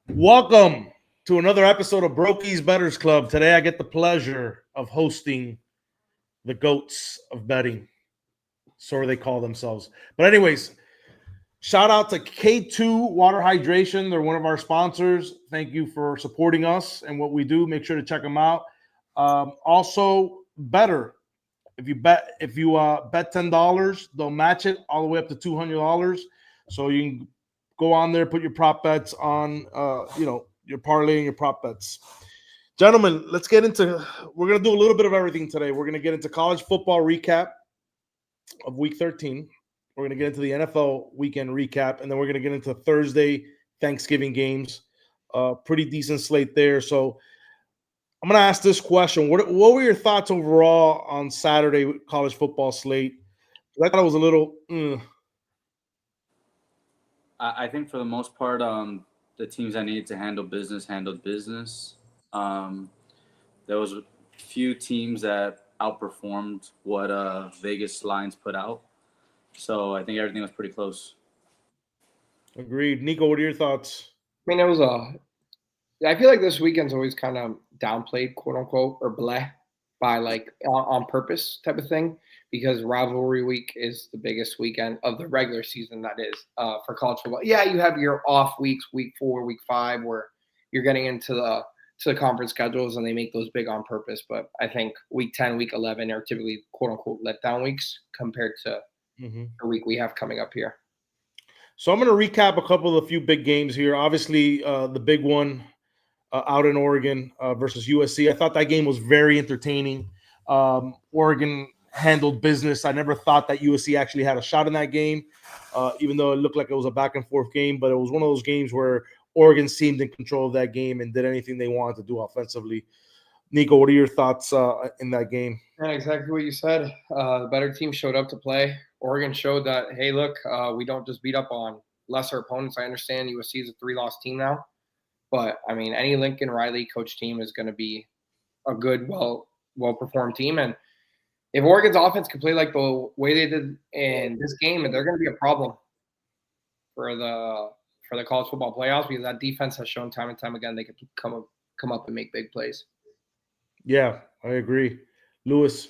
Welcome to another episode of Brokey's Betters Club. Today I get the pleasure of hosting the goats of betting. So they call themselves. But anyways, shout out to K2 Water Hydration. They're one of our sponsors. Thank you for supporting us and what we do. Make sure to check them out. Also, Better. If you bet $10, they'll match it all the way up to $200. So you can go on there, put your prop bets on, your parlay and your prop bets. Gentlemen, let's get into. We're gonna do a little bit of everything today. We're gonna get into college football recap of Week 13. We're gonna get into the NFL weekend recap, and then we're gonna get into Thursday Thanksgiving games. Pretty decent slate there. So I'm going to ask this question. What were your thoughts overall on Saturday college football slate? I thought it was a little. I think for the most part, the teams that needed to handle business handled business. There was a few teams that outperformed what Vegas lines put out. So I think everything was pretty close. Agreed. Nico, what are your thoughts? I mean, it was I feel like this weekend's always kind of downplayed, quote unquote, or bleh, by like on purpose type of thing, because rivalry week is the biggest weekend of the regular season. That is for college football. Yeah, you have your off weeks, week 4, week 5, where you're getting into the conference schedules and they make those big on purpose. But I think week 10, week 11 are typically quote unquote letdown weeks compared to the week we have coming up here. So I'm going to recap a couple of the few big games here. Obviously, the big one out in Oregon versus USC. I thought that game was very entertaining. Oregon handled business. I never thought that USC actually had a shot in that game, even though it looked like it was a back and forth game. But it was one of those games where Oregon seemed in control of that game and did anything they wanted to do offensively. Nico, what are your thoughts in that game? Yeah, exactly what you said. The better team showed up to play. Oregon showed that, hey, look, we don't just beat up on lesser opponents. I understand USC is a 3-loss team now. But, I mean, any Lincoln Riley coach team is going to be a good, well-performed team. And if Oregon's offense can play like the way they did in this game, they're going to be a problem for the college football playoffs, because that defense has shown time and time again they can come up and make big plays. Yeah, I agree. Lewis?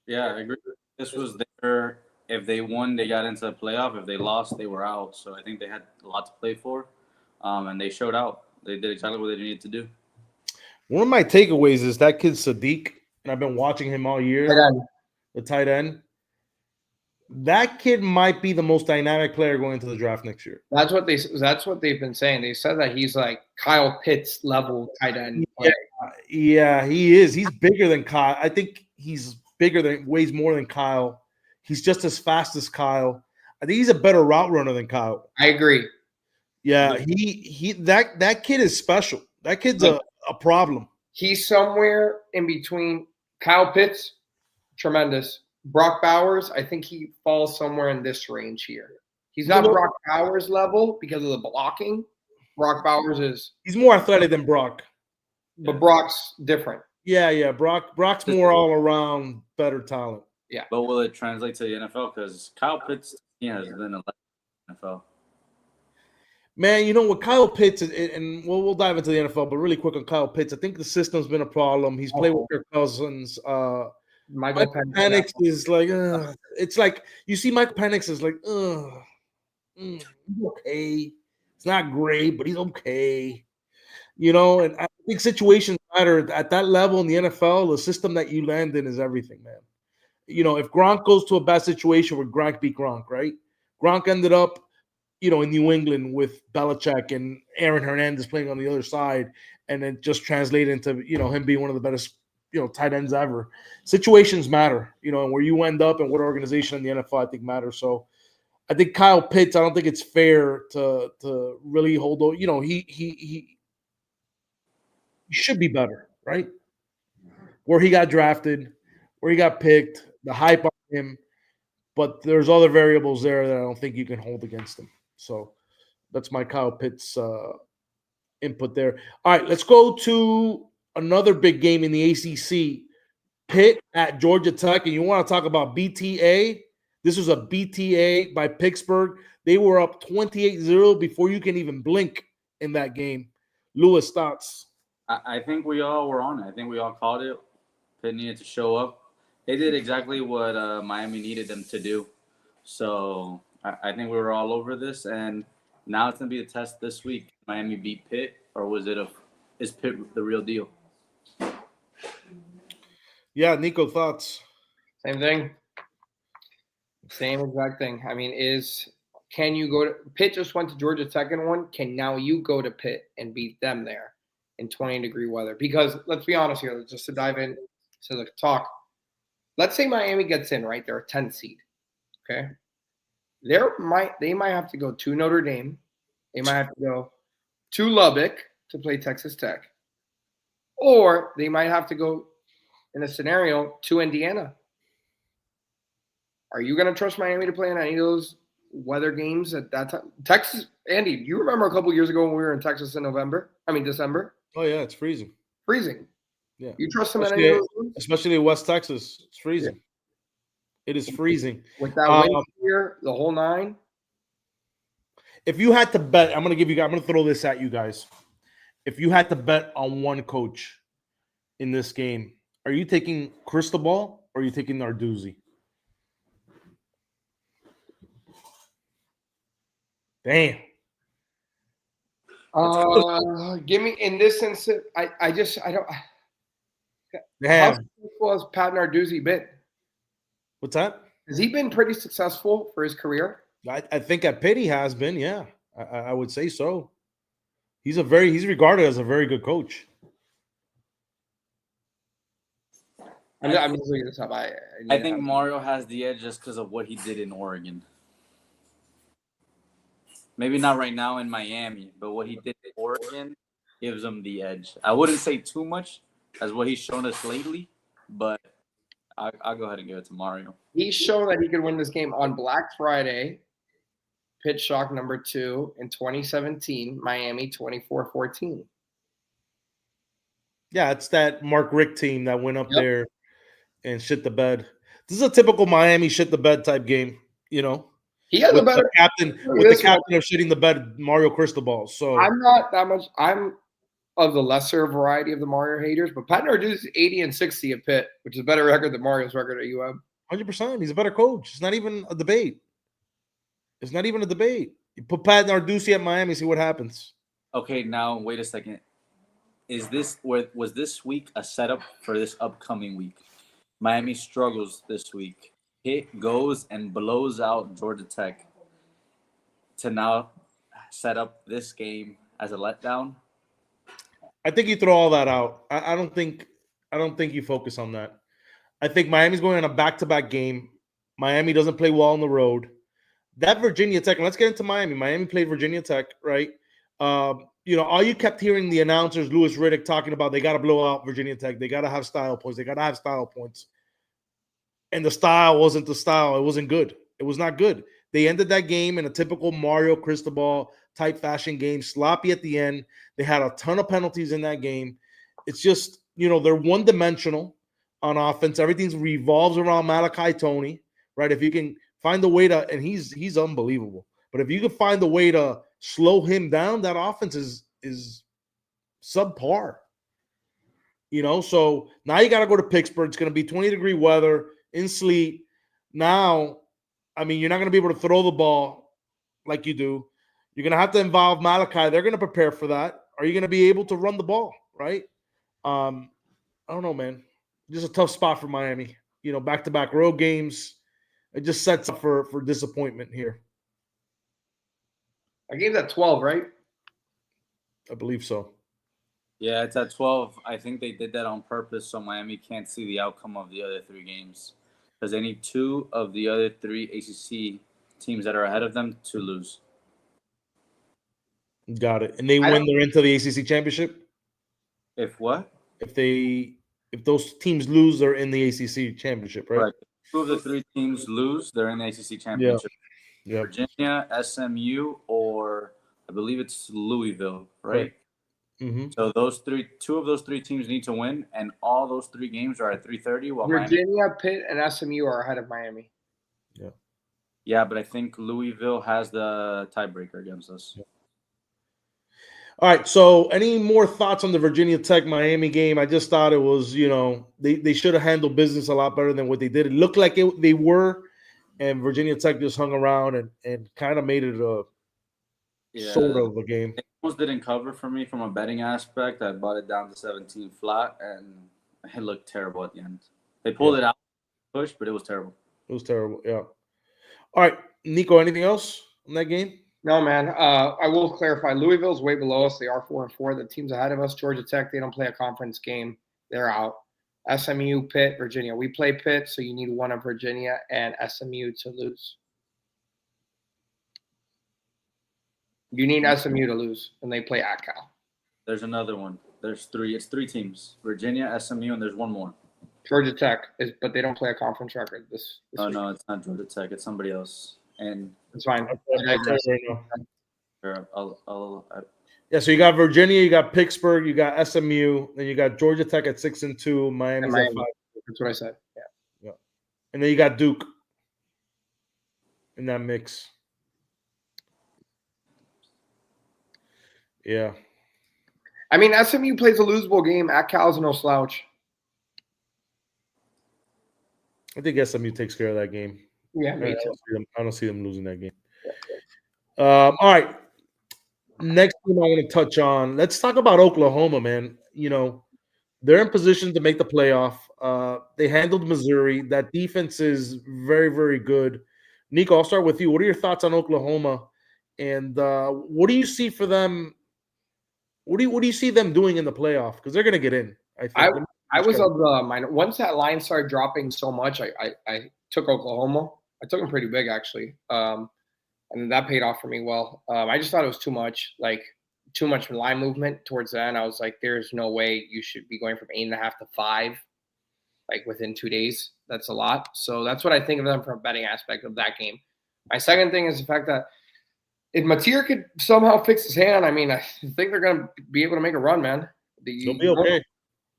Yeah, I agree. This was their – if they won, they got into the playoff. If they lost, they were out. So I think they had a lot to play for, and they showed out. They did exactly what they needed to do. One of my takeaways is that kid Sadiq, and I've been watching him all year, the tight end. That kid might be the most dynamic player going into the draft next year. That's what they've been saying. They said that he's like Kyle Pitts level tight end. Yeah, he is. He's bigger than Kyle. I think he's weighs more than Kyle. He's just as fast as Kyle. I think he's a better route runner than Kyle. I agree. Yeah, that kid is special. That kid's a problem. He's somewhere in between Kyle Pitts, tremendous. Brock Bowers, I think he falls somewhere in this range here. He's not Brock Bowers level because of the blocking. Brock Bowers is – he's more athletic than Brock. But Brock's different. Yeah. Brock's more all around better talent. Yeah. But will it translate to the NFL? Because Kyle Pitts has been in the NFL. Man, you know what, Kyle Pitts, and we'll dive into the NFL, but really quick on Kyle Pitts, I think the system's been a problem. He's played with Kirk Cousins. Michael Penix is like, it's like you see Michael Penix is like, he's okay. It's not great, but he's okay. You know, and I think situations matter at that level in the NFL. The system that you land in is everything, man. You know, if Gronk goes to a bad situation where Gronk beat Gronk, right? Gronk ended up, in New England with Belichick and Aaron Hernandez playing on the other side, and then just translate into, him being one of the best, tight ends ever. Situations matter, and where you end up and what organization in the NFL I think matters. So I think Kyle Pitts, I don't think it's fair to really hold on. He should be better, right? Where he got drafted, where he got picked, the hype on him, but there's other variables there that I don't think you can hold against him. So that's my Kyle Pitts input there. All right, let's go to another big game in the ACC. Pitt at Georgia Tech, and you want to talk about BTA? This was a BTA by Pittsburgh. They were up 28-0 before you can even blink in that game. Lewis, thoughts? I think we all were on it. I think we all called it. Pitt needed to show up. They did exactly what Miami needed them to do. So I think we were all over this, and now it's gonna be a test this week. Miami beat Pitt, or is Pitt the real deal? Yeah, Nico, thoughts? Same thing. Same exact thing. I mean, can you go to Pitt? Just went to Georgia Tech in one. Can now you go to Pitt and beat them there in 20-degree weather? Because let's be honest here, just to dive in to the talk. Let's say Miami gets in, right? They're a 10 seed. Okay. They might have to go to Notre Dame. They might have to go to Lubbock to play Texas Tech. Or they might have to go, in a scenario, to Indiana. Are you going to trust Miami to play in any of those weather games at that time? Texas, Andy, do you remember a couple years ago when we were in Texas in December? Oh, yeah, it's freezing. Freezing. Yeah. You trust them in any of those games? Especially in West Texas. It's freezing. Yeah. It is freezing. With that wind here, the whole nine. If you had to bet, I'm going to throw this at you guys. If you had to bet on one coach in this game, are you taking Cristobal or are you taking Narduzzi? Damn. Give me in this instance. I don't. Damn. How successful has Pat Narduzzi been? What's that? Has he been pretty successful for his career? I think at Pitt he has been. Yeah, I would say so. He's regarded as a very good coach. I'm just looking this up. I think Mario has the edge just because of what he did in Oregon. Maybe not right now in Miami, but what he did in Oregon gives him the edge. I wouldn't say too much as what he's shown us lately, but I'll go ahead and give it to Mario. He's shown that he could win this game on Black Friday. Pitt shock number 2 in 2017, Miami 24-14. Yeah, it's that Mark Richt team that went up there and shit the bed. This is a typical Miami shit the bed type game, you know. He has a better captain of shitting the bed, Mario Cristobal. So I'm not that much. I'm of the lesser variety of the Mario haters, but Pat Narduzzi is 80-60 at Pitt, which is a better record than Mario's record at UM. 100%. He's a better coach. It's not even a debate. It's not even a debate. You put Pat Narduzzi at Miami, see what happens. Okay, now wait a second. Was this week a setup for this upcoming week? Miami struggles this week. Pitt goes and blows out Georgia Tech to now set up this game as a letdown. I think you throw all that out. I don't think you focus on that. I think Miami's going on a back-to-back game. Miami doesn't play well on the road. That Virginia Tech, and let's get into Miami. Miami played Virginia Tech, right? All you kept hearing the announcers, Louis Riddick, talking about they got to blow out Virginia Tech. They got to have style points. They got to have style points. And the style wasn't the style. It wasn't good. It was not good. They ended that game in a typical Mario Cristobal type fashion game, sloppy at the end. They had a ton of penalties in that game. It's just, they're one-dimensional on offense. Everything revolves around Malachi Tony, right? If you can find a way to, and he's unbelievable. But if you can find a way to slow him down, that offense is subpar. So now you got to go to Pittsburgh. It's going to be 20-degree weather in sleet. Now, you're not going to be able to throw the ball like you do. You're going to have to involve Malachi. They're going to prepare for that. Are you going to be able to run the ball, right? I don't know, man. Just a tough spot for Miami. Back-to-back road games. It just sets up for disappointment here. I gave that 12, right? I believe so. Yeah, it's at 12. I think they did that on purpose so Miami can't see the outcome of the other 3 games. Because they need 2 of the other 3 ACC teams that are ahead of them to lose. Got it. And they win, they're into the ACC championship? If what? If those teams lose, they're in the ACC championship, right? Right. 2 of the 3 teams lose, they're in the ACC championship. Yeah. Virginia, SMU, or I believe it's Louisville, right? Mm-hmm. So 2 of those 3 teams need to win, and all those 3 games are at 3:30. While Virginia, Pitt, and SMU are ahead of Miami. Yeah. Yeah, but I think Louisville has the tiebreaker against us. Yeah. All right. So, any more thoughts on the Virginia Tech Miami game? I just thought it was, they should have handled business a lot better than what they did. It looked like they were, and Virginia Tech just hung around and kind of made it a sort of a game. It almost didn't cover for me from a betting aspect. I bought it down to 17 flat, and it looked terrible at the end. They pulled it out, push, but it was terrible. It was terrible. Yeah. All right, Nico. Anything else on that game? No, man. I will clarify. Louisville's way below us. They are 4-4. The teams ahead of us, Georgia Tech, they don't play a conference game. They're out. SMU, Pitt, Virginia. We play Pitt, so you need one of Virginia and SMU to lose. You need SMU to lose, and they play at Cal. There's another one. There's three. It's three teams: Virginia, SMU, and there's one more. Georgia Tech, but they don't play a conference record this Oh week. no, it's not Georgia Tech. It's somebody else. And it's fine. Yeah, so you got Virginia, you got Pittsburgh, you got SMU, then you got Georgia Tech at 6-2, Miami's at 5. That's what I said. Yeah. And then you got Duke in that mix. Yeah. I mean, SMU plays a losable game at Cal's no slouch. I think SMU takes care of that game. Yeah, me too. I don't see them losing that game. All right. Next thing I want to touch on, let's talk about Oklahoma, man. They're in position to make the playoff. They handled Missouri. That defense is very, very good. Nico, I'll start with you. What are your thoughts on Oklahoma? And what do you see for them? What do you see them doing in the playoff? Because they're going to get in. I was of the mind. Once that line started dropping so much, I took Oklahoma. I took them pretty big, actually. And that paid off for me well. I just thought it was too much line movement towards the end. I was like, there's no way you should be going from 8.5 to 5, like within 2 days. That's a lot. So that's what I think of them from a betting aspect of that game. My second thing is the fact that if Mateer could somehow fix his hand, I mean, I think they're going to be able to make a run, man. They'll be okay.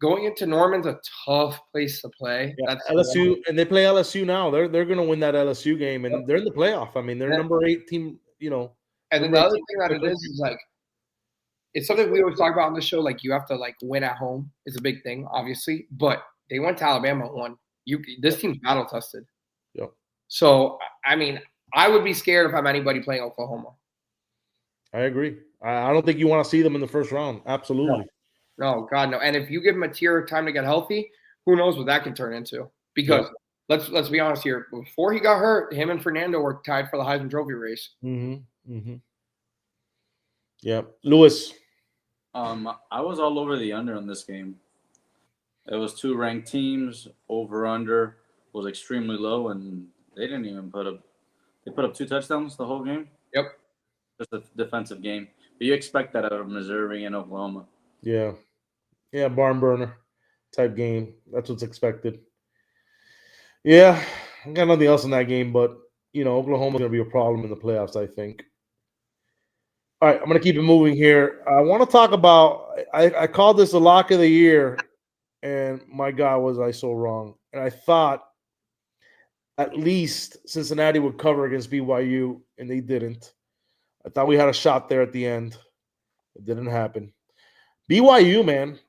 Going into Norman's a tough place to play. Yeah, that's LSU, and they play LSU now. They're going to win that LSU game, and they're in the playoff. I mean, they're number 8 team. And then the other thing that it is like, it's something we always talk about on the show. Like, you have to win at home is a big thing, obviously. But they went to Alabama and won. This team's battle tested. Yeah. So I mean, I would be scared if I'm anybody playing Oklahoma. I agree. I don't think you want to see them in the first round. Absolutely. No, God, no. And if you give Mateer time to get healthy, who knows what that can turn into? Because let's be honest here. Before he got hurt, him and Fernando were tied for the Heisman Trophy race. Yeah, Lewis. I was all over the under on this game. It was 2 ranked teams. Over under was extremely low, and they didn't even put up. They put up 2 touchdowns the whole game. Yep. Just a defensive game, but you expect that out of Missouri and Oklahoma. Yeah, barn burner type game. That's what's expected. Yeah, I got nothing else in that game, but Oklahoma's going to be a problem in the playoffs, I think. All right, I'm going to keep it moving here. I want to talk about. I called this the lock of the year, and my God, was I so wrong. And I thought at least Cincinnati would cover against BYU, and they didn't. I thought we had a shot there at the end. It didn't happen. BYU, man,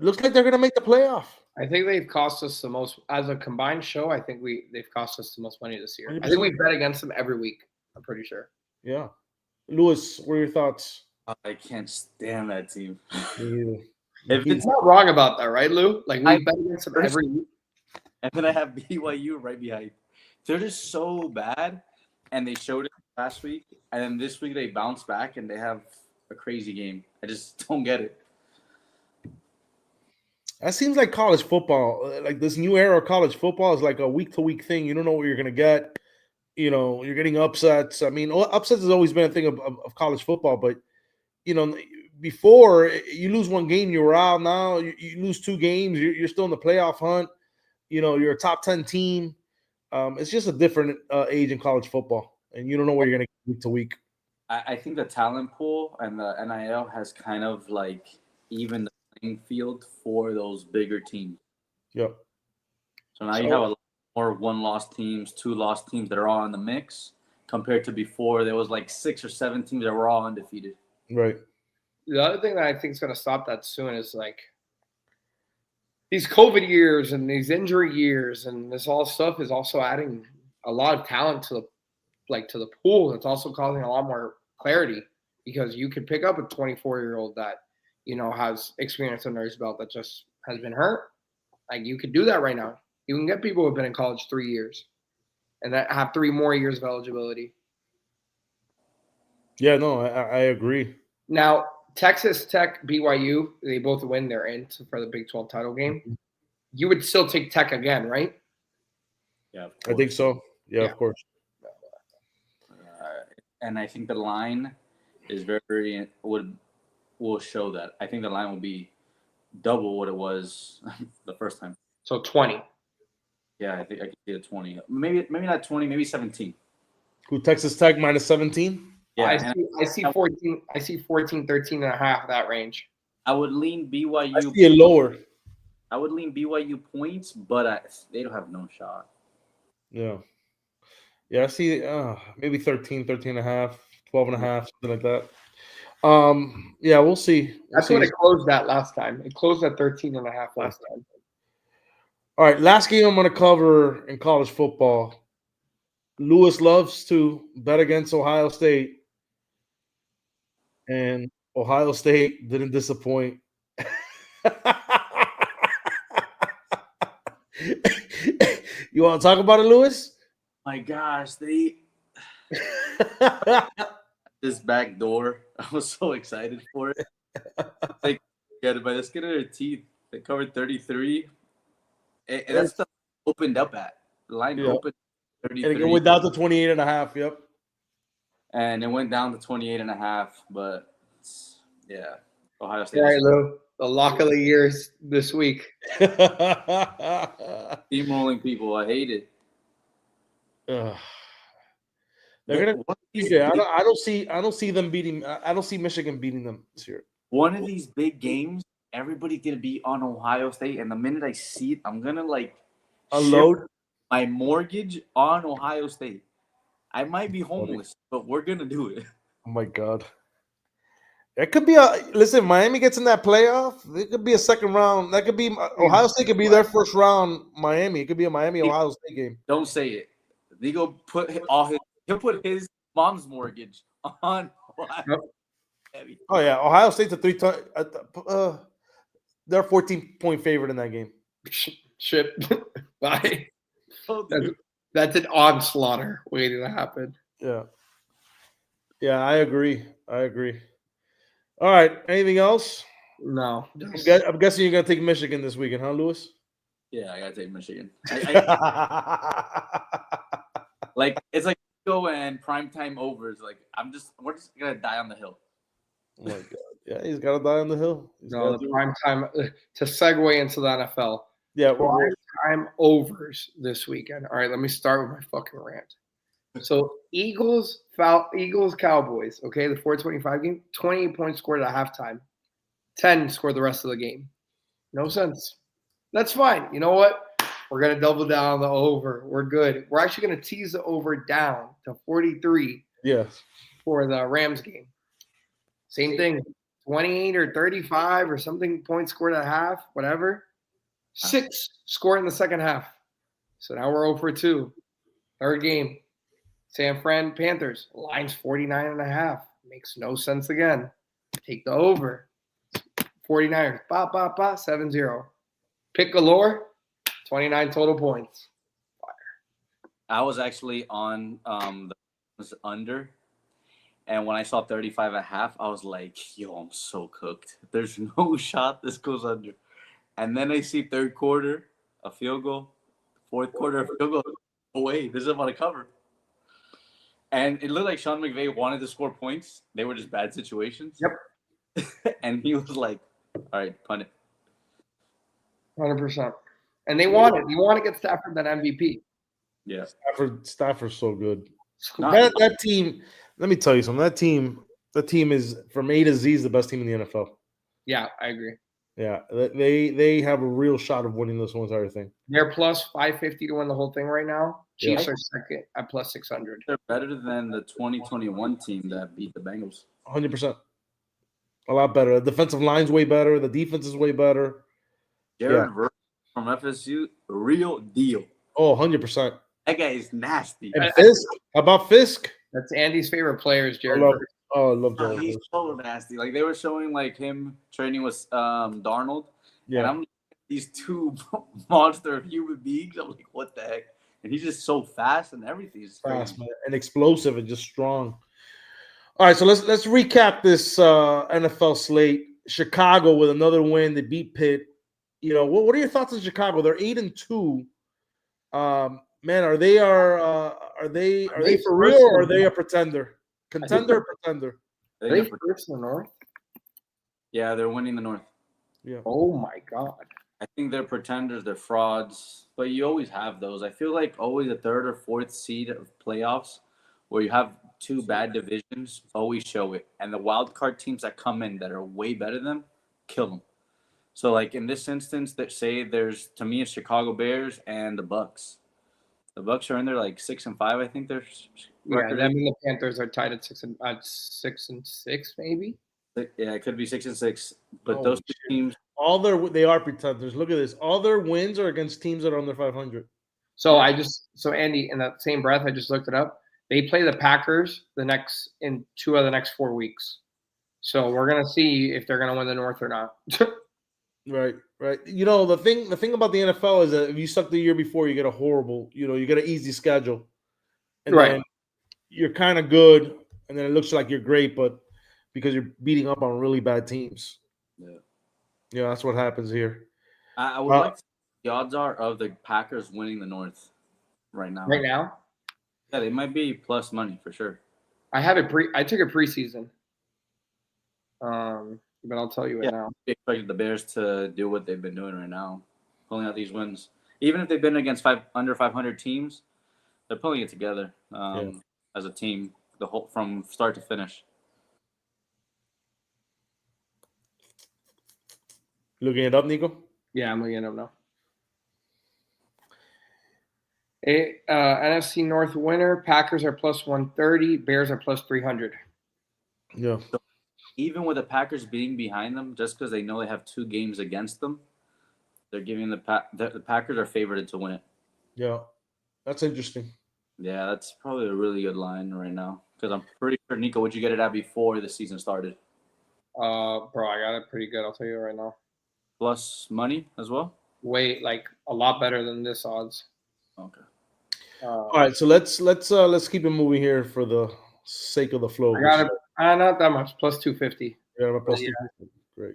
looks like they're going to make the playoff. I think they've cost us the most as a combined show. I think they've cost us the most money this year. 100%. I think we bet against them every week. I'm pretty sure. Yeah, Lewis, what are your thoughts? I can't stand that team. If it's not wrong about that, right, Lou? Like we bet against them every week. And then I have BYU right behind. They're just so bad, and they showed it last week, and then this week they bounce back and they have a crazy game. I just don't get it. That seems like college football. Like this new era of college football is like a week-to-week thing. You don't know what you're going to get. You're getting upsets. I mean, upsets has always been a thing of college football, but before you lose one game, you were out. Now you lose 2 games, you're still in the playoff hunt. You're a top 10 team. It's just a different age in college football, and you don't know where you're going to get week to week. I think the talent pool and the NIL has kind of even the playing field for those bigger teams. Yep. So now you have a lot more 1-loss teams, 2-loss teams that are all in the mix, compared to before. There was like 6 or 7 teams that were all undefeated. Right. The other thing that I think is going to stop that soon is like these COVID years and these injury years and this all stuff is also adding a lot of talent to the pool. It's also causing a lot more clarity because you could pick up a 24-year-old that, has experience under his belt that just has been hurt. Like you could do that right now. You can get people who have been in college 3 years and that have 3 more years of eligibility. Yeah, no, I agree. Now, Texas Tech, BYU, they both win. They're in for the Big 12 title game. You would still take Tech again, right? Yeah, I think so. Yeah, of course. And I think the line is will show that. I think the line will be double what it was the first time. So 20. Yeah, I think I can see a 20. Maybe not 20, maybe 17. Who, Texas Tech minus 17? Yeah, I see 14. I see 14, 13 and a half, that range. I would lean BYU. I see it lower. I would lean BYU points, but they don't have no shot. Yeah. Yeah, I see maybe 13 and a half, 12 and a half, something like that. Yeah, we'll see. That's what it closed at last time. It closed at 13 and a half last time. All right, last game I'm going to cover in college football. Lewis loves to bet against Ohio State. And Ohio State didn't disappoint. You want to talk about it, Lewis? My gosh, this back door. I was so excited for it. They got it by the skin of their teeth. They covered 33. And that's the opened up at. The line opened 33. And it went down to 28 and a half, yep. And it went down to 28 and a half, but yeah, Ohio State. All right, Lou. The lock of the year this week. Steamrolling people. I hate it. They're gonna. Yeah, I don't see them beating. I don't see Michigan beating them this year. One of these big games, everybody's gonna be on Ohio State, and the minute I see it, I'm gonna unload my mortgage on Ohio State. I might be homeless, but we're gonna do it. Oh my God. It could be listen, Miami gets in that playoff. It could be a second round. That could be Ohio State could be their first round. Miami. It could be a Miami-Ohio State game. Don't say it. He'll put his mom's mortgage on Ohio. Oh yeah, Ohio State's a 3-time. They're a 14-point favorite in that game. Shit. Bye. That's an onslaughter waiting to happen. Yeah. Yeah, I agree. All right. Anything else? No. I'm guessing you're gonna take Michigan this weekend, huh, Lewis? Yeah, I gotta take Michigan. It's like go and primetime overs. We're just gonna die on the hill. Oh my God. Yeah, he's gotta die on the hill. The prime time to segue into the NFL. Yeah, prime overs this weekend. All right, let me start with my fucking rant. So Eagles, Cowboys, okay, the 425 game, 28 points scored at halftime. 10 scored the rest of the game. No sense. That's fine. You know what? We're going to double down on the over. We're good. We're actually going to tease the over down to 43 for the Rams game. Same thing. 28 or 35 or something points scored at half, whatever. 6 scored in the second half. So now we're 0 for 2. Third game. San Fran Panthers. Line's 49.5. Makes no sense again. Take the over. 49ers. 7-0. Pick galore. 29 total points. Fire. I was actually on the under. And when I saw 35.5, I was like, yo, I'm so cooked. There's no shot this goes under. And then I see third quarter, a field goal. Fourth quarter, a field goal. Oh, wait, this is about to cover. And it looked like Sean McVay wanted to score points. They were just bad situations. Yep. And he was like, all right, punt it. 100%. And they want it. You want to get Stafford that MVP. Yeah. Stafford's so good. That team, let me tell you something. That team is from A to Z is the best team in the NFL. Yeah, I agree. Yeah, they have a real shot of winning this whole entire thing. They're plus 550 to win the whole thing right now. Yeah. Chiefs are second at plus 600. They're better than the 2021 team that beat the Bengals. 100%. A lot better. The defensive line's way better. The defense is way better. Jared Verse from FSU, real deal. Oh, 100%. That guy is nasty. And Fisk? How about Fisk? That's Andy's favorite player is Jared. I love Jared. He's so nasty. Like they were showing like him training with Darnold. Yeah. And I'm like, these two monster human beings. I'm like, what the heck? And he's just so fast and everything. He's fast, man, and explosive and just strong. All right, so let's recap this NFL slate. Chicago with another win. They beat Pitt. You know, what are your thoughts on Chicago? They're 8-2. Man, are they for real or are they a pretender? Contender or pretender? Are they first in the North? Yeah, they're winning the North. Yeah. Oh my God. I think they're pretenders, they're frauds, but you always have those. I feel like always a third or fourth seed of playoffs where you have two bad divisions always show it. And the wild card teams that come in that are way better than them, kill them. So like in this instance, that say there's to me it's Chicago Bears and the Bucks. The Bucks are in there like 6-5. I think they're. Yeah, them and the Panthers are tied at 6-6, maybe. Yeah, it could be 6-6. But those two teams. They are pretenders. Look at this. All their wins are against teams that are under 500. So Andy, in that same breath, I just looked it up. They play the Packers in 2 of the next 4 weeks. So we're gonna see if they're gonna win the North or not. Right. You know, the thing about the NFL is that if you suck the year before, you get you get an easy schedule. And then you're kind of good, and then it looks like you're great, but because you're beating up on really bad teams. Yeah, that's what happens here. I would like to see the odds are of the Packers winning the North right now. Right now? Yeah, they might be plus money for sure. I took a preseason. But I'll tell you right now. I expected the Bears to do what they've been doing right now, pulling out these wins. Even if they've been against under 500 teams, they're pulling it together as a team, from start to finish. Looking it up, Nico? Yeah, I'm looking it up now. NFC North winner, Packers are plus 130, Bears are plus 300. Yeah. So even with the Packers being behind them, just because they know they have 2 games against them, they're giving the Packers are favored to win it. Yeah, that's interesting. Yeah, that's probably a really good line right now. Because I'm pretty sure, Nico, would you get it at before the season started? Bro, I got it pretty good. I'll tell you right now. Plus money as well? Wait, like a lot better than this odds. Okay. All right, so let's keep it moving here for the sake of the flow. I got it. Not that much. Plus 250. Yeah, plus 250. Great.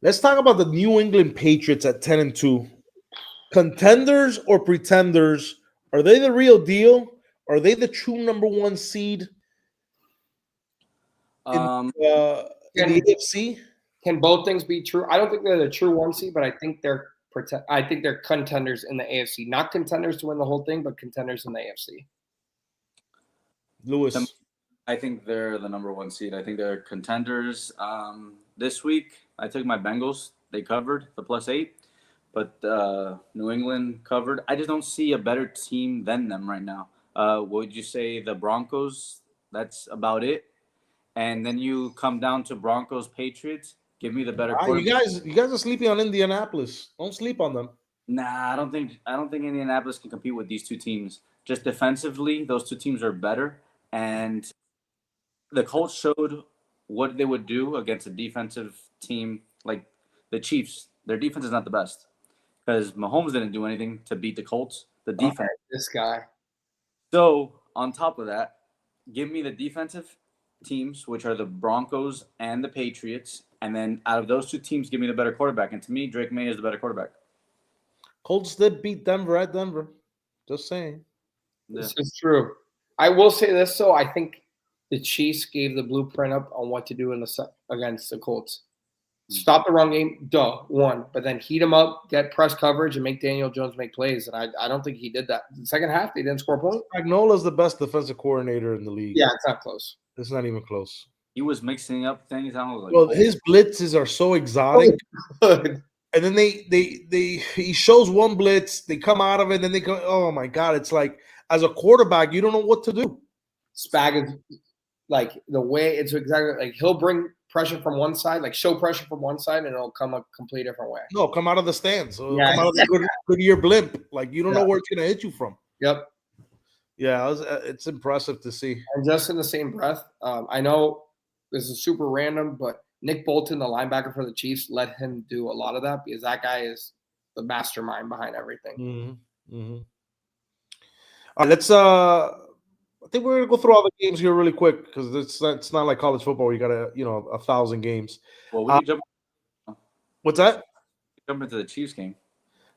Let's talk about the New England Patriots at 10-2. Contenders or pretenders? Are they the real deal? Are they the true number 1 seed in the AFC? Can both things be true? I don't think they're the true 1 seed, but I think they're contenders in the AFC. Not contenders to win the whole thing, but contenders in the AFC. Lewis. I think they're the number 1 seed. I think they're contenders. This week, I took my Bengals. They covered the plus 8, but New England covered. I just don't see a better team than them right now. Would you say the Broncos? That's about it. And then you come down to Broncos, Patriots. Give me the better. You guys are sleeping on Indianapolis. Don't sleep on them. Nah, I don't think Indianapolis can compete with these 2 teams. Just defensively, those 2 teams are better. And the Colts showed what they would do against a defensive team like the Chiefs. Their defense is not the best because Mahomes didn't do anything to beat the Colts. The defense. Okay, this guy. So on top of that, give me the defensive teams, which are the Broncos and the Patriots. And then out of those 2 teams, give me the better quarterback. And to me, Drake May is the better quarterback. Colts did beat Denver at Denver. Just saying. This is true. I will say this, though. I think the Chiefs gave the blueprint up on what to do against the Colts. Stop the run game, one. But then heat them up, get press coverage, and make Daniel Jones make plays. And I don't think he did that. The second half, they didn't score a point. Spagnola's the best defensive coordinator in the league. Yeah, it's not close. It's not even close. he was mixing up things. I was like, well, his blitzes are so exotic. And then he shows one blitz, they come out of it, and then they go, oh my God, it's like as a quarterback, you don't know what to do. Spag is like the way it's exactly like he'll bring pressure from one side, like show pressure from one side, and it'll come a complete different way. No, come out of the stands. Come out of the Goodyear blimp. Like you don't know where it's gonna hit you from. Yep. Yeah, it's impressive to see. And just in the same breath, I know this is super random, but Nick Bolton, the linebacker for the Chiefs, let him do a lot of that because that guy is the mastermind behind everything. All right, let's. I think we're gonna go through all the games here really quick because it's not like college football where you got 1,000 games. Well, we can jump. What's that? Jump into the Chiefs game.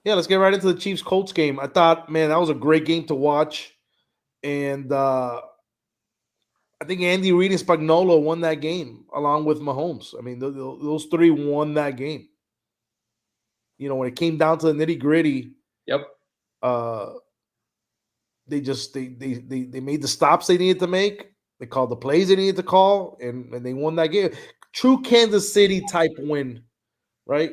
Yeah, let's get right into the Chiefs Colts game. I thought, man, that was a great game to watch, and I think Andy Reid and Spagnuolo won that game along with Mahomes. I mean, those three won that game. When it came down to the nitty gritty. Yep. They made the stops they needed to make. They called the plays they needed to call, and they won that game. True Kansas City type win, right?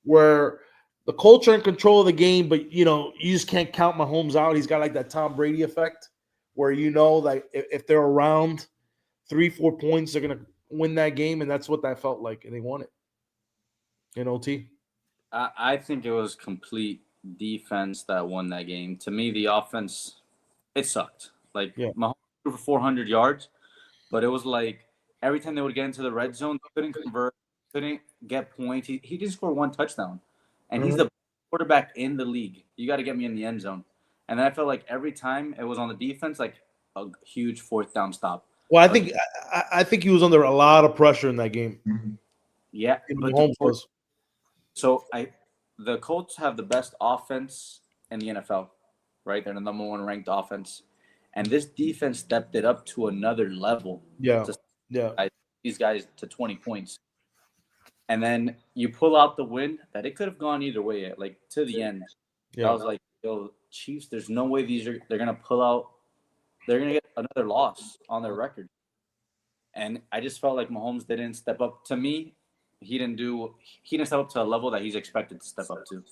Where the Colts are in control of the game, but you just can't count Mahomes out. He's got like that Tom Brady effect, where like if they're around 3-4 points, they're gonna win that game, and that's what that felt like, and they won it in OT. I think it was complete defense that won that game. To me, the offense. It sucked. Like Mahomes threw for 400 yards, but it was like every time they would get into the red zone, they couldn't convert, couldn't get points. He didn't score one touchdown, and he's the quarterback in the league. You got to get me in the end zone. And then I felt like every time it was on the defense, like a huge fourth down stop. Well, I think he was under a lot of pressure in that game. Yeah, but Mahomes was. So the Colts have the best offense in the NFL. Right, they're the number one ranked offense, and this defense stepped it up to another level. These guys to 20 points, and then you pull out the win that it could have gone either way, like to the end. I was like, "Yo, Chiefs, there's no way they're gonna pull out. They're gonna get another loss on their record." And I just felt like Mahomes didn't step up. To me, he didn't step up to a level that he's expected to step up to.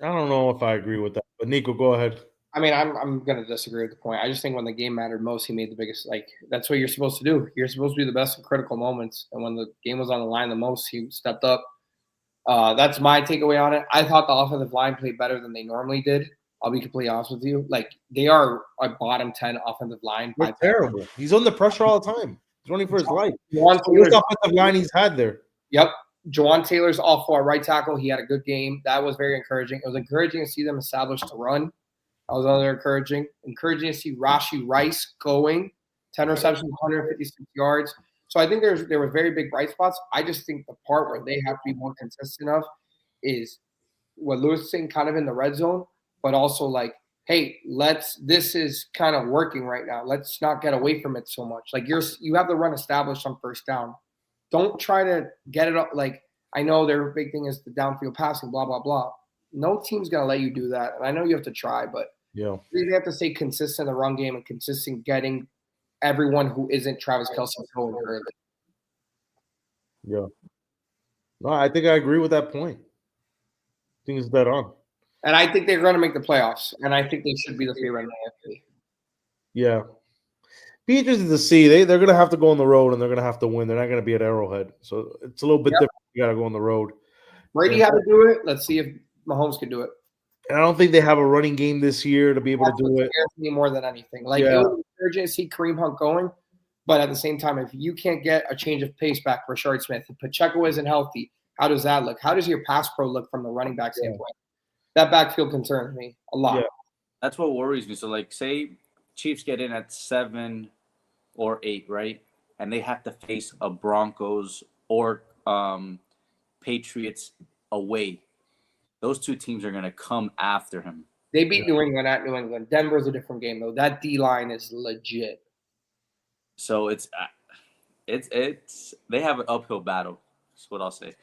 I don't know if I agree with that, but Nico, go ahead. I mean, I'm going to disagree with the point. I just think when the game mattered most, he made the biggest. Like that's what you're supposed to do. You're supposed to be the best in critical moments, and when the game was on the line the most, he stepped up. That's my takeaway on it. I thought the offensive line played better than they normally did. I'll be completely honest with you. Like they are a bottom 10 offensive line. They're terrible. He's under pressure all the time. He's running for his life. The offensive line he's had there. Yep. Jawan Taylor's off for a right tackle. He had a good game. That was very encouraging. It was encouraging to see them establish the run. That was another encouraging. Encouraging to see Rashee Rice going. 10 receptions, 156 yards. So I think there were very big bright spots. I just think the part where they have to be more consistent of is what Lewis is saying kind of in the red zone, but also like, hey, this is kind of working right now. Let's not get away from it so much. Like you have the run established on first down. Don't try to get it up. Like, I know their big thing is the downfield passing, blah, blah, blah. No team's going to let you do that. And I know you have to try, but you really have to stay consistent in the run game and consistent getting everyone who isn't Travis Kelce going early. Yeah. No, I think I agree with that point. I think it's dead on. And I think they're going to make the playoffs. And I think they should be the favorite in the AFC. Yeah. Be interested to see. They're going to have to go on the road and they're going to have to win. They're not going to be at Arrowhead. So it's a little bit different. You got to go on the road. Brady had to do it. Let's see if Mahomes can do it. And I don't think they have a running game this year to be able to do it. More than anything. Like, it was encouraging to see Kareem Hunt going. But at the same time, if you can't get a change of pace back for Rashard Smith, if Pacheco isn't healthy, how does that look? How does your pass pro look from the running back standpoint? That backfield concerns me a lot. Yeah. That's what worries me. So, like, say Chiefs get in at 7 or 8, right? And they have to face a Broncos or Patriots away. Those two teams are going to come after him. They beat New England at New England. Denver's a different game, though. That D-line is legit. So it's they have an uphill battle. That's what I'll say.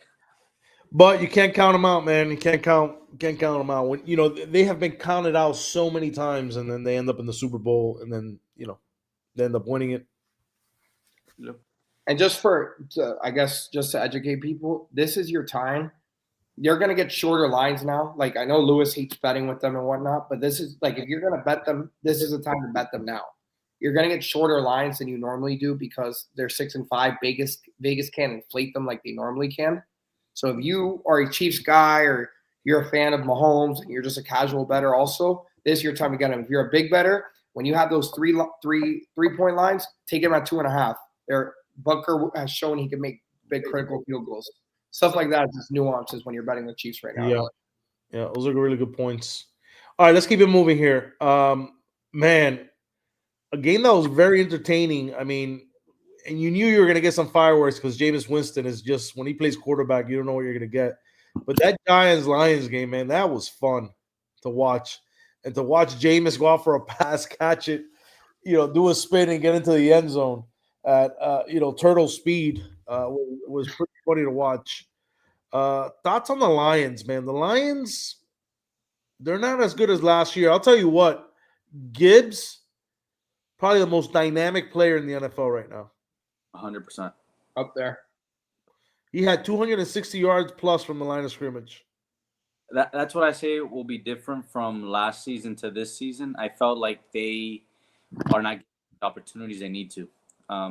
But you can't count them out, man. You can't count them out. When they have been counted out so many times, and then they end up in the Super Bowl, and then they end up winning it. Yep. And just to educate people, this is your time. You're going to get shorter lines now. Like, I know Lewis hates betting with them and whatnot, but this is like, if you're going to bet them, this is the time to bet them now. You're going to get shorter lines than you normally do because they're 6-5. Vegas can't inflate them like they normally can. So if you are a Chiefs guy or you're a fan of Mahomes and you're just a casual bettor also, this is your time to get him. If you're a big bettor, when you have those three-point lines, take him at 2.5. Butker has shown he can make big critical field goals. Stuff like that is just nuances when you're betting the Chiefs right now. Yeah, those are really good points. All right, let's keep it moving here. Man, a game that was very entertaining. I mean, and you knew you were going to get some fireworks because Jameis Winston is just, when he plays quarterback, you don't know what you're going to get. But that Giants-Lions game, man, that was fun to watch. And to watch Jameis go out for a pass, catch it, do a spin and get into the end zone at, turtle speed was pretty funny to watch. Thoughts on the Lions, man? The Lions, they're not as good as last year. I'll tell you what, Gibbs, probably the most dynamic player in the NFL right now. 100%. Up there. He had 260 yards plus from the line of scrimmage. That's what I say will be different from last season to this season. I felt like they are not getting the opportunities they need to.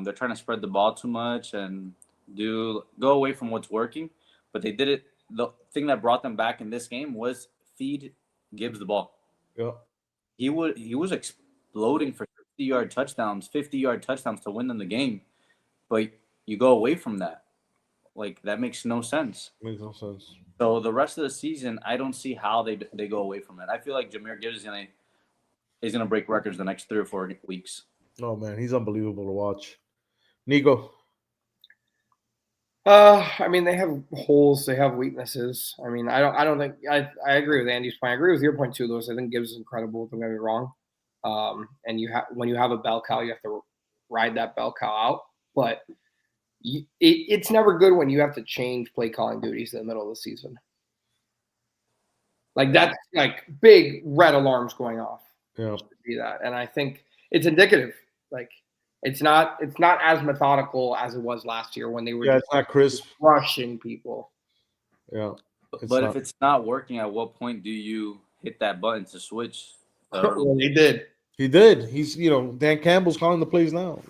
They're trying to spread the ball too much and go away from what's working. But they did it. The thing that brought them back in this game was feed Gibbs the ball. Yeah. He was exploding for 50-yard touchdowns to win them the game. But you go away from that. Like, that makes no sense. Makes no sense. So the rest of the season, I don't see how they go away from it. I feel like Jahmyr Gibbs is gonna break records the next 3 or 4 weeks. Oh man, he's unbelievable to watch. Nico. I mean, they have holes, they have weaknesses. I mean, I don't think I agree with Andy's point. I agree with your point too, Lewis. I think Gibbs is incredible. Don't get me wrong. And when you have a bell cow, you have to ride that bell cow out. But it's never good when you have to change play calling duties in the middle of the season. Like, that's like big red alarms going off. Yeah. See that, and I think it's indicative. Like, it's not as methodical as it was last year when they were. Yeah, it's not crisp. Rushing people. Yeah. But if it's not working, at what point do you hit that button to switch? Well, they did. He did. He's, Dan Campbell's calling the plays now,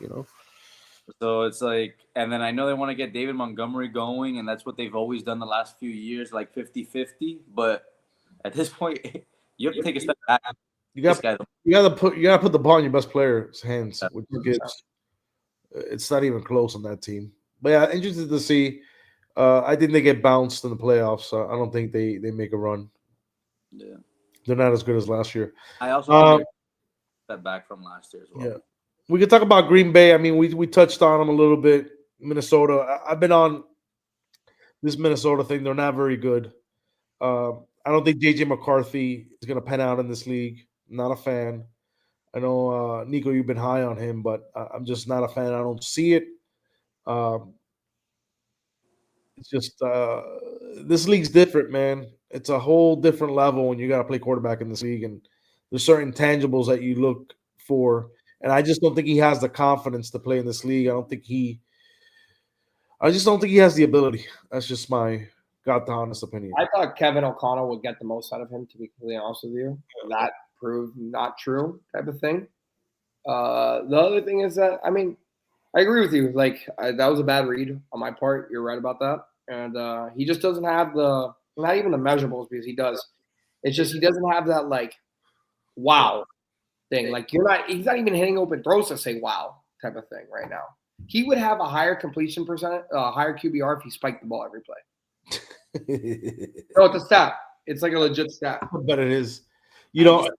So it's like, and then I know they want to get David Montgomery going, and that's what they've always done the last few years, like 50-50. But at this point, you have to take a step back. You got to put the ball in your best player's hands, which gets. It's not even close on that team. But yeah, interested to see. I think they get bounced in the playoffs. So I don't think they make a run. Yeah, they're not as good as last year. I also step back from last year as well. Yeah. We could talk about Green Bay. I mean, we touched on them a little bit. Minnesota. I've been on this Minnesota thing. They're not very good. I don't think J.J. McCarthy is going to pan out in this league. I'm not a fan. I know, Nico, you've been high on him, but I'm just not a fan. I don't see it. It's just this league's different, man. It's a whole different level when you got to play quarterback in this league, and there's certain intangibles that you look for. And I just don't think he has the confidence to play in this league. I just don't think he has the ability. That's just my honest opinion. I thought Kevin O'Connell would get the most out of him, to be completely honest with you. That proved not true, type of thing. The other thing is that, I mean, I agree with you. Like, that was a bad read on my part. You're right about that. And he just doesn't have not even the measurables, because he does. It's just he doesn't have that, like, wow thing. Like, he's not even hitting open throws to say wow type of thing right now. He would have a higher completion percent, higher QBR if he spiked the ball every play. No, it's a stat. It's like a legit stat. But it is. Louis,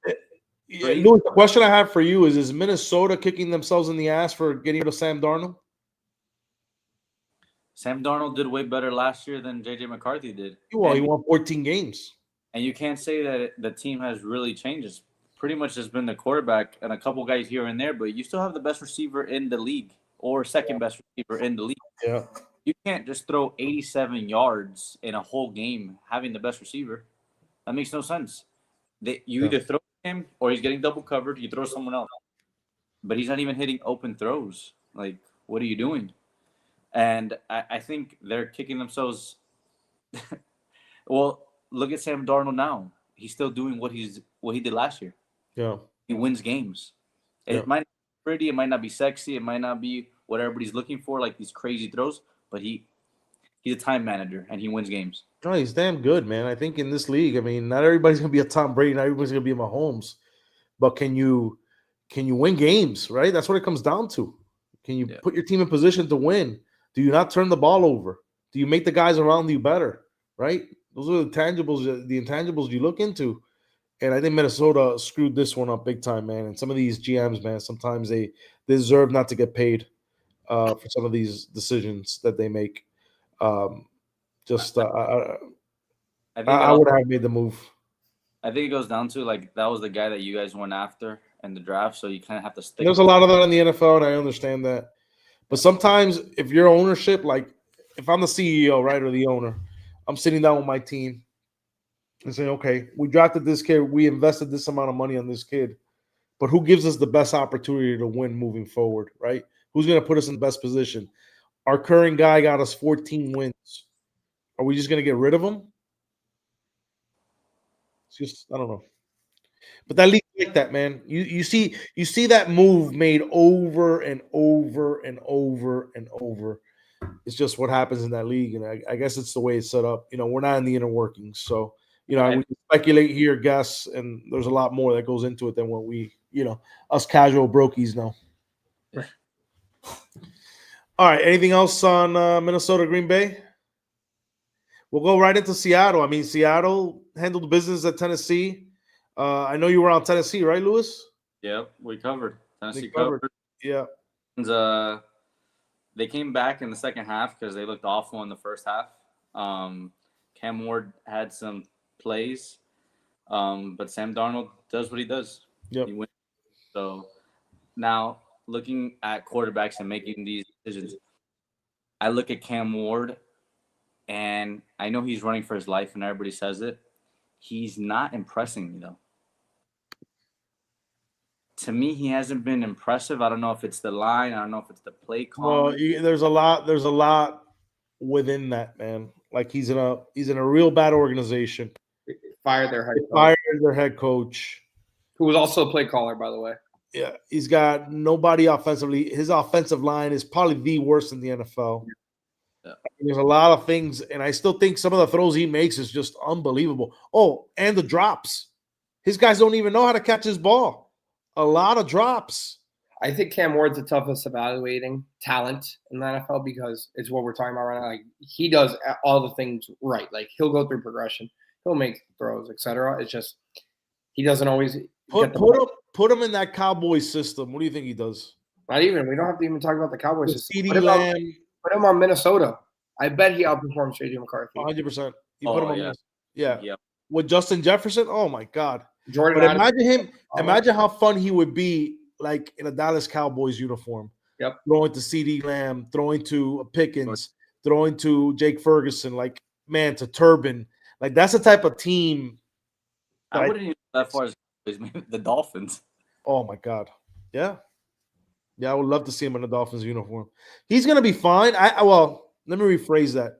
the question I have for you is Minnesota kicking themselves in the ass for getting rid of Sam Darnold? Sam Darnold did way better last year than J.J. McCarthy did. Well, he won 14 games. And you can't say that the team has really changed. It's pretty much just been the quarterback and a couple guys here and there, but you still have the best receiver in the league, or second best receiver in the league. Yeah. You can't just throw 87 yards in a whole game having the best receiver. That makes no sense. Either throw him or he's getting double covered. You throw someone else. But he's not even hitting open throws. Like, what are you doing? And I think they're kicking themselves. Well, look at Sam Darnold now. He's still doing what he did last year. Yeah. He wins games. It might not be pretty, it might not be sexy, it might not be what everybody's looking for, like these crazy throws, but he's a time manager and he wins games. Oh, he's damn good, man. I think in this league, I mean, not everybody's gonna be a Tom Brady, not everybody's gonna be a Mahomes, but can you win games, right? That's what it comes down to. Can you put your team in position to win? Do you not turn the ball over? Do you make the guys around you better, right? Those are the intangibles you look into. And I think Minnesota screwed this one up big time, man. And some of these GMs, man, sometimes they deserve not to get paid for some of these decisions that they make. I would have made the move. I think it goes down to, like, that was the guy that you guys went after in the draft, so you kind of have to stick. There's a lot of that in the NFL, and I understand that. But sometimes if your ownership, like if I'm the CEO, right, or the owner, I'm sitting down with my team and saying, okay, we drafted this kid, we invested this amount of money on this kid, but who gives us the best opportunity to win moving forward, right? Who's going to put us in the best position? Our current guy got us 14 wins. Are we just going to get rid of him? It's just, I don't know. But that league like that, man. You see that move made over and over and over and over. It's just what happens in that league, and I guess it's the way it's set up. We're not in the inner workings, so we can speculate here, guess, and there's a lot more that goes into it than what we, us casual brokies know. Right. All right. Anything else on Minnesota, Green Bay? We'll go right into Seattle. I mean, Seattle handled business at Tennessee. I know you were on Tennessee, right, Lewis? Yep, we covered. Tennessee covered. Yeah. And, they came back in the second half because they looked awful in the first half. Cam Ward had some plays, but Sam Darnold does what he does. Yep. He wins. So now, looking at quarterbacks and making these decisions, I look at Cam Ward, and I know he's running for his life, and everybody says it. He's not impressing me, though. To me, he hasn't been impressive. I don't know if it's the line. I don't know if it's the play call. Well, there's a lot within that, man. Like he's in a real bad organization. Fired their head coach, who was also a play caller, by the way. Yeah, he's got nobody offensively. His offensive line is probably the worst in the NFL. Yeah. There's a lot of things, and I still think some of the throws he makes is just unbelievable. Oh, and the drops. His guys don't even know how to catch his ball. A lot of drops. I think Cam Ward's the toughest evaluating talent in the NFL because it's what we're talking about right now. Like he does all the things right. Like he'll go through progression, he'll make throws, etc. It's just he doesn't always put him in that Cowboys system. What do you think he does? Not even. We don't have to even talk about the Cowboys system. CeeDee Lamb. Put him on Minnesota. I bet he outperforms J.J. McCarthy. 100%. You put him on. Yeah. With Justin Jefferson. Oh my God. Jordan. But imagine him. Imagine how fun he would be, like in a Dallas Cowboys uniform. Yep. Throwing to CeeDee Lamb, throwing to Pickens, throwing to Jake Ferguson, like man to Turbin. Like that's the type of team. I wouldn't even go that far as the Dolphins. Oh my God. Yeah. Yeah, I would love to see him in the Dolphins uniform. He's gonna be fine. Well, let me rephrase that.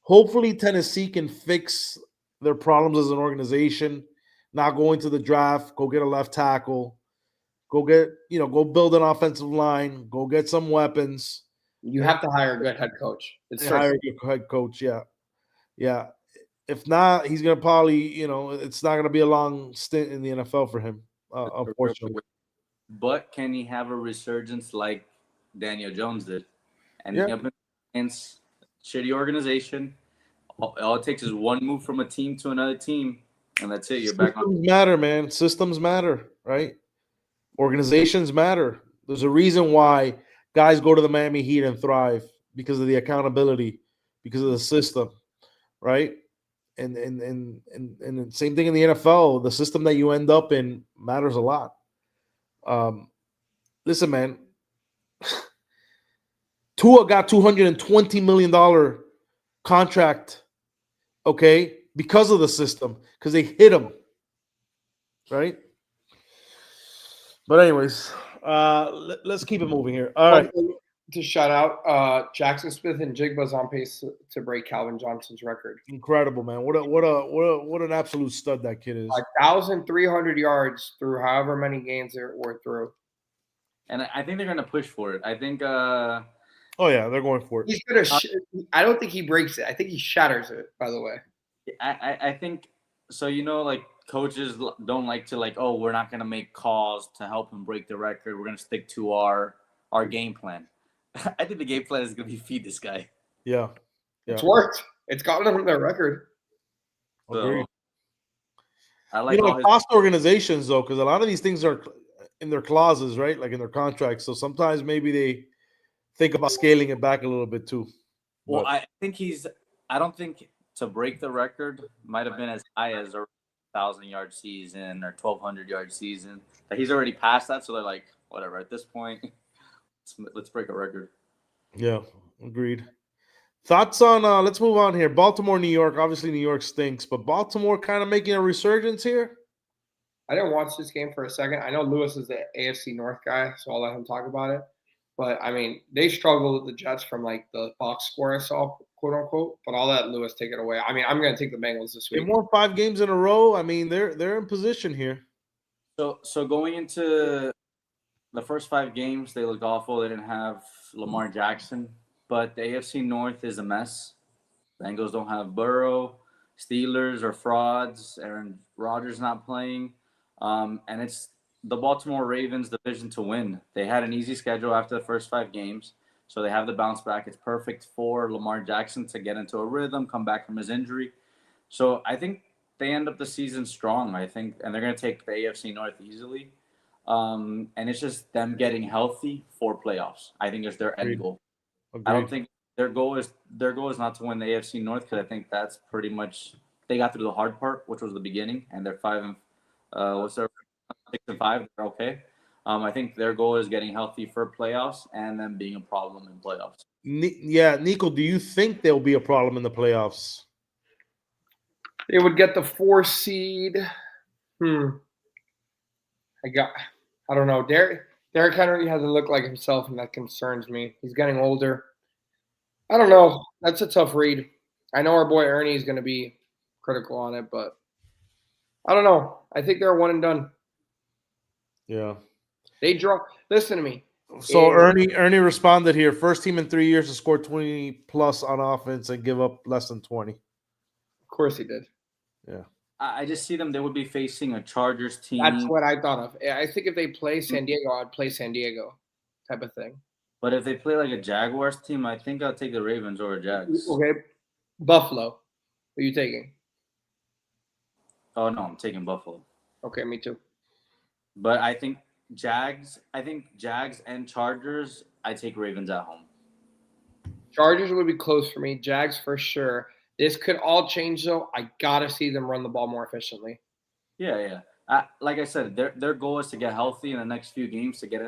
Hopefully, Tennessee can fix their problems as an organization. Not going to the draft, go get a left tackle, go build an offensive line, go get some weapons. You have to hire a good head coach. Hire a good head coach, yeah. If not, he's gonna probably, it's not gonna be a long stint in the NFL for him, unfortunately. But can he have a resurgence like Daniel Jones did? And against shitty organization, all it takes is one move from a team to another team. And that's it. You're back on. Systems matter, man. Systems matter, right? Organizations matter. There's a reason why guys go to the Miami Heat and thrive because of the accountability, because of the system, right? And same thing in the NFL. The system that you end up in matters a lot. Listen, man. Tua got $220 million contract, okay, because of the system, because they hit him, right? But anyways, let's keep it moving here. All right. to shout out Jackson Smith and Jigba's on pace to break Calvin Johnson's record. Incredible, man. What an absolute stud that kid is. 1,300 yards through however many games they were through. And I think they're going to push for it. I think. Oh yeah, they're going for it. He's gonna. I don't think he breaks it. I think he shatters it. By the way. I think so. Like coaches don't like to oh, we're not going to make calls to help him break the record. We're going to stick to our game plan. I think the game plan is going to be feed this guy. Yeah. It's worked. It's gotten him their record. So, I like cost organizations though, because a lot of these things are in their clauses, right? Like in their contracts. So sometimes maybe they think about scaling it back a little bit too. Well, I don't think to break the record might have been as high as a 1,000-yard season or 1,200-yard season. He's already passed that, so they're like, whatever. At this point, let's break a record. Yeah, agreed. Thoughts on? Let's move on here. Baltimore, New York. Obviously, New York stinks, but Baltimore kind of making a resurgence here. I didn't watch this game for a second. I know Lewis is the AFC North guy, so I'll let him talk about it. But I mean, they struggled with the Jets from the box score I saw, quote unquote. But I'll let Lewis take it away. I mean, I'm going to take the Bengals this week. They won 5 games in a row. I mean, they're in position here. So going into the first 5 games, they looked awful. They didn't have Lamar Jackson, but the AFC North is a mess. Bengals don't have Burrow. Steelers are frauds. Aaron Rodgers not playing. And it's the Baltimore Ravens division to win. They had an easy schedule after the first 5 games, so they have the bounce back. It's perfect for Lamar Jackson to get into a rhythm, come back from his injury. So I think they end up the season strong, and they're going to take the AFC North easily. And it's just them getting healthy for playoffs. I think it's their end goal. Agreed. I don't think their goal is not to win the AFC North, because I think that's pretty much they got through the hard part, which was the beginning, and they're 5 and 6 and 5. They're okay. I think their goal is getting healthy for playoffs and then being a problem in playoffs. Yeah, Nico, do you think there'll be a problem in the playoffs? They would get the 4 seed. I don't know. Derrick Henry hasn't looked like himself, and that concerns me. He's getting older. I don't know. That's a tough read. I know our boy Ernie is going to be critical on it, but I don't know. I think they're 1 and done. Yeah. They draw. Listen to me. So Ernie responded here. First team in 3 years to score 20 plus on offense and give up less than 20. Of course he did. Yeah. I just see them. They would be facing a Chargers team. That's what I thought of. I think if they play San Diego, I'd play San Diego type of thing. But if they play like a Jaguars team, I think I'll take the Ravens over Jags. Okay. Buffalo. Who are you taking? Oh, no, I'm taking Buffalo. Okay, me too. But I think Jags and Chargers, I take Ravens at home. Chargers would be close for me. Jags for sure. This could all change, though. I got to see them run the ball more efficiently. Yeah. Like I said, their goal is to get healthy in the next few games to get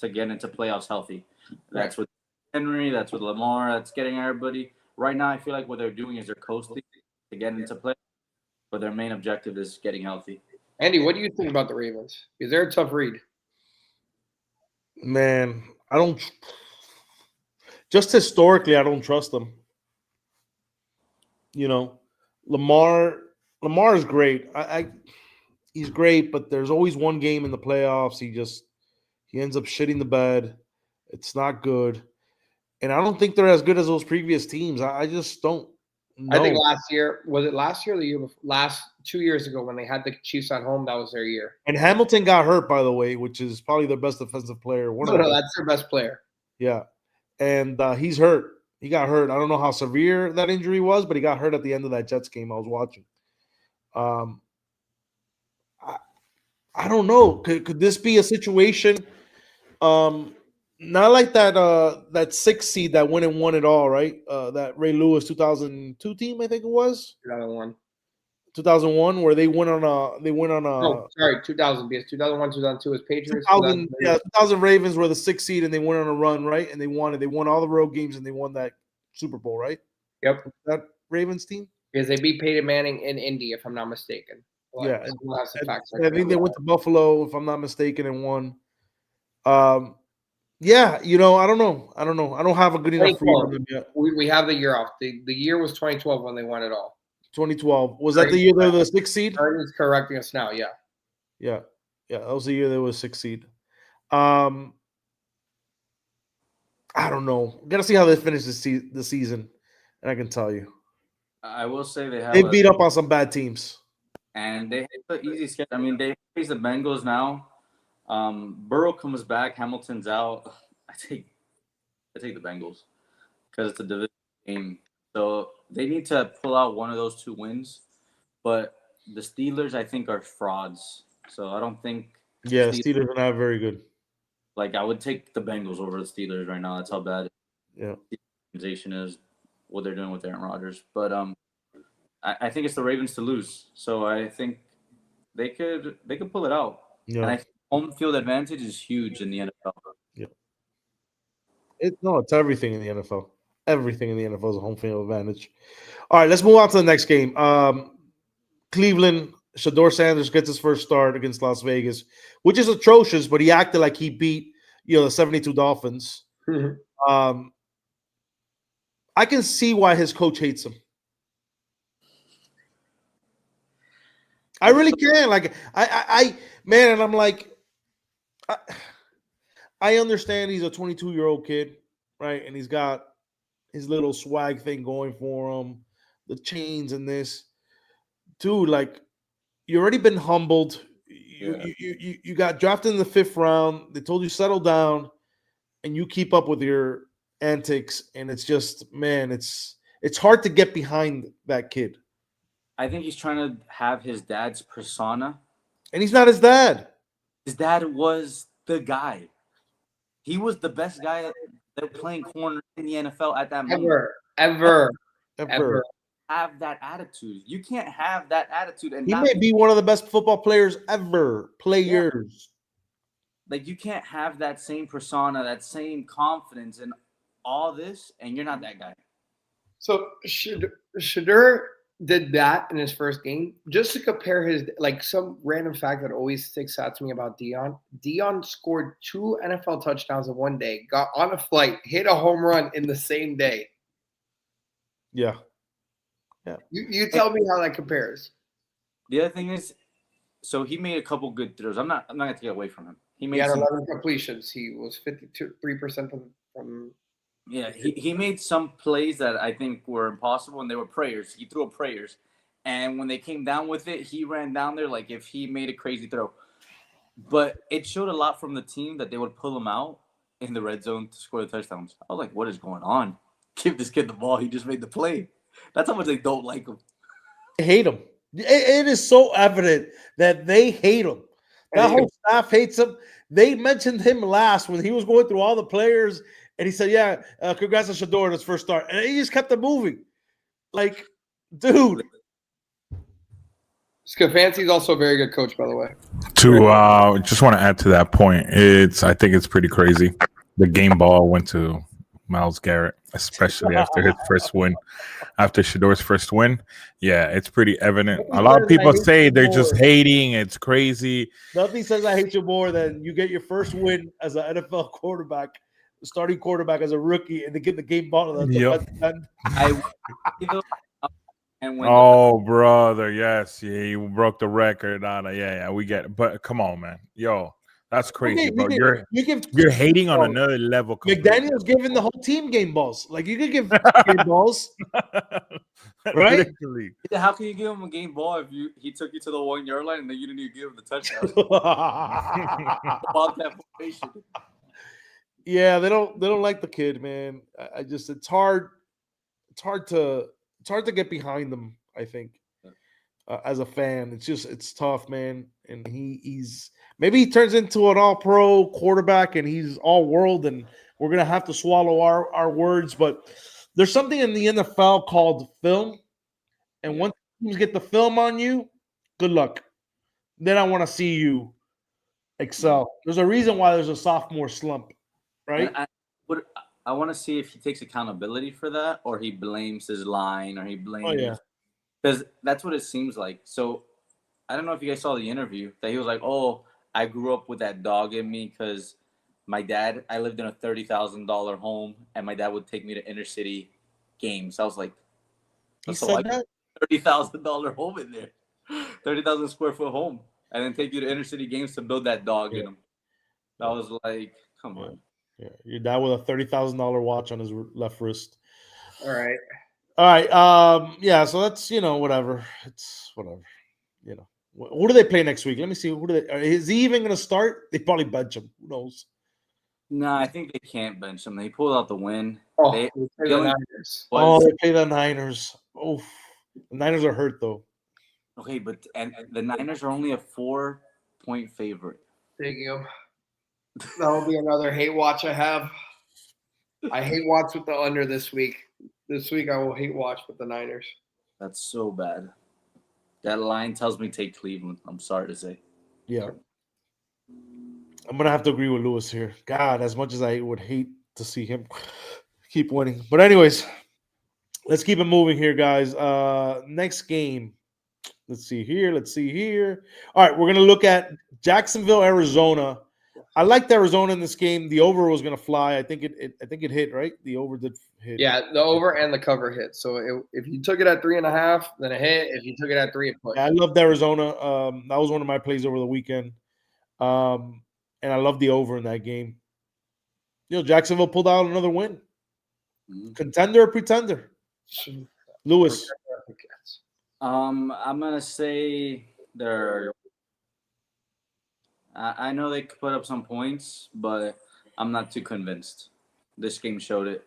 into playoffs healthy. That's with Henry. That's with Lamar. That's getting everybody. Right now, I feel like what they're doing is they're coasting to get into play, but their main objective is getting healthy. Andy, what do you think about the Ravens? Is there a tough read? Man, I don't. Just historically, I don't trust them. Lamar is great. He's great, but there's always one game in the playoffs. He ends up shitting the bed. It's not good, and I don't think they're as good as those previous teams. I just don't know. I think last year or the year before? 2 years ago when they had the Chiefs at home, that was their year. And Hamilton got hurt, by the way, which is probably their best defensive player. No, that's their best player. Yeah, and he's hurt. He got hurt. I don't know how severe that injury was, but he got hurt at the end of that Jets game I was watching. I don't know. Could this be a situation? Not like that 6th seed that went and won it all, right? That Ray Lewis 2002 team, I think it was. 2001, where they went on a. Oh, sorry, 2000. Because 2001, 2002 was Patriots. 2000 Ravens were the 6th seed, and they went on a run, right? And they won it. They won all the road games, and they won that Super Bowl, right? Yep. That Ravens team. Because they beat Peyton Manning in Indy, if I'm not mistaken. Well, yeah, I think they went to Buffalo, if I'm not mistaken, and won. Yeah, I don't know. I don't have a good enough read on them yet. We have the year off. The year was 2012 when they won it all. 2012. Was that the year they were the 6th seed? Ernie's correcting us now. Yeah. Yeah. That was the year they were 6th seed. I don't know. Got to see how they finish the season, and I can tell you. I will say they beat up on some bad teams, and they have an easy schedule. I mean, they face the Bengals now. Burrow comes back. Hamilton's out. I take the Bengals because it's a division game. So they need to pull out one of those 2 wins. But the Steelers, I think, are frauds. So I don't think. Yeah, Steelers are not very good. Like, I would take the Bengals over the Steelers right now. That's how bad the organization is, what they're doing with Aaron Rodgers. But I think it's the Ravens to lose. So I think they could pull it out. Yeah. And I think home field advantage is huge in the NFL. Yeah. It's everything in the NFL. Everything in the NFL is a home field advantage. All right, let's move on to the next game. Cleveland, Shedeur Sanders gets his first start against Las Vegas, which is atrocious, but he acted like he beat, the 72 Dolphins. Mm-hmm. I can see why his coach hates him. I really can. Like, man, and I'm like, I understand he's a 22-year-old kid, right? And he's got his little swag thing going for him, the chains and this. Dude, like, you already been humbled. You got drafted in the 5th round. They told you settle down, and you keep up with your antics. And it's just, man, it's hard to get behind that kid. I think he's trying to have his dad's persona. And he's not his dad. His dad was the guy. He was the best guy that playing corner in the NFL at that moment. Ever. Have that attitude. You can't have that attitude. And he may be one of the best football players ever. Yeah. Like, you can't have that same persona, that same confidence and all this, and you're not that guy. So Shedeur did that in his first game. Just to compare his, like, some random fact that always sticks out to me about Deion. Deion scored 2 NFL touchdowns in one day, got on a flight, hit a home run in the same day. Yeah. You tell me how that compares. The other thing is, so he made a couple good throws. I'm not going to take it away from him. He had 11 completions. He was 53% from. Yeah, he made some plays that I think were impossible, and they were prayers. He threw prayers, and when they came down with it, he ran down there like if he made a crazy throw. But it showed a lot from the team that they would pull him out in the red zone to score the touchdowns. I was like, what is going on? Give this kid the ball. He just made the play. That's how much they don't like him. They hate him. It is so evident that they hate him. That whole staff hates him. They mentioned him last when he was going through all the players, and he said, yeah, congrats on Shedeur on his first start. And he just kept it moving. Like, dude. Stefanski's also a very good coach, by the way. Just want to add to that point. I think it's pretty crazy. The game ball went to Myles Garrett, especially after his first win. After Shedeur's first win, yeah, it's pretty evident. A lot of people say they're just hating. It's crazy. Nothing says I hate you more than you get your first win as an NFL quarterback, starting quarterback as a rookie, and to get the game ball. Brother, yes, yeah, you broke the record. Yeah, we get it. But come on, man, that's crazy, bro. You're hating on another level. McDaniel's giving the whole team game balls. Like, you could give game balls, right? Literally. How can you give him a game ball if he took you to the 1-yard line and then you didn't even give him the touchdown? Yeah, they don't like the kid, man. It's hard to get behind them. I think as a fan, it's tough, man. And he's. Maybe he turns into an all-pro quarterback and he's all-world, and we're going to have to swallow our words. But there's something in the NFL called film, and once teams get the film on you, good luck. Then I want to see you excel. There's a reason why there's a sophomore slump, right? I want to see if he takes accountability for that, or he blames his line, or he blames because that's what it seems like. So I don't know if you guys saw the interview that he was like, "Oh, I grew up with that dog in me because my dad, I lived in a $30,000 home, and my dad would take me to inner city games. I was like, He so said that? $30,000 home in there, 30,000 square foot home, and then take you to inner city games to build that dog in them. I was like, come on. Yeah, your dad with a $30,000 watch on his left wrist. All right. All right. Yeah. So that's whatever. It's whatever. Who do they play next week? Let me see. Who do they? Is he even going to start? They probably bench him. Who knows? No, I think they can't bench him. They pulled out the win. Oh, They play the Niners. They play the Niners. Oh, the Niners are hurt though. Okay, but and the Niners are only a 4-point favorite. Thank you. That'll be another hate watch I have. I hate watch with the under this week. This week I will hate watch with the Niners. That's so bad. That line tells me take Cleveland. I'm sorry to say. Yeah. I'm going to have to agree with Lewis here. God, as much as I would hate to see him keep winning. But anyways, let's keep it moving here, guys. Next game. Let's see here. All right, we're going to look at Jacksonville, Arizona. I liked Arizona in this game. The over was going to fly. I think it hit, right? The over did hit. Yeah, the over and the cover hit. So if you took it at 3.5, then it hit. If you took it at 3, it put. Yeah, I loved Arizona. That was one of my plays over the weekend. And I love the over in that game. Jacksonville pulled out another win. Contender or pretender? Lewis. I'm gonna say they're. I know they could put up some points, but I'm not too convinced. This game showed it.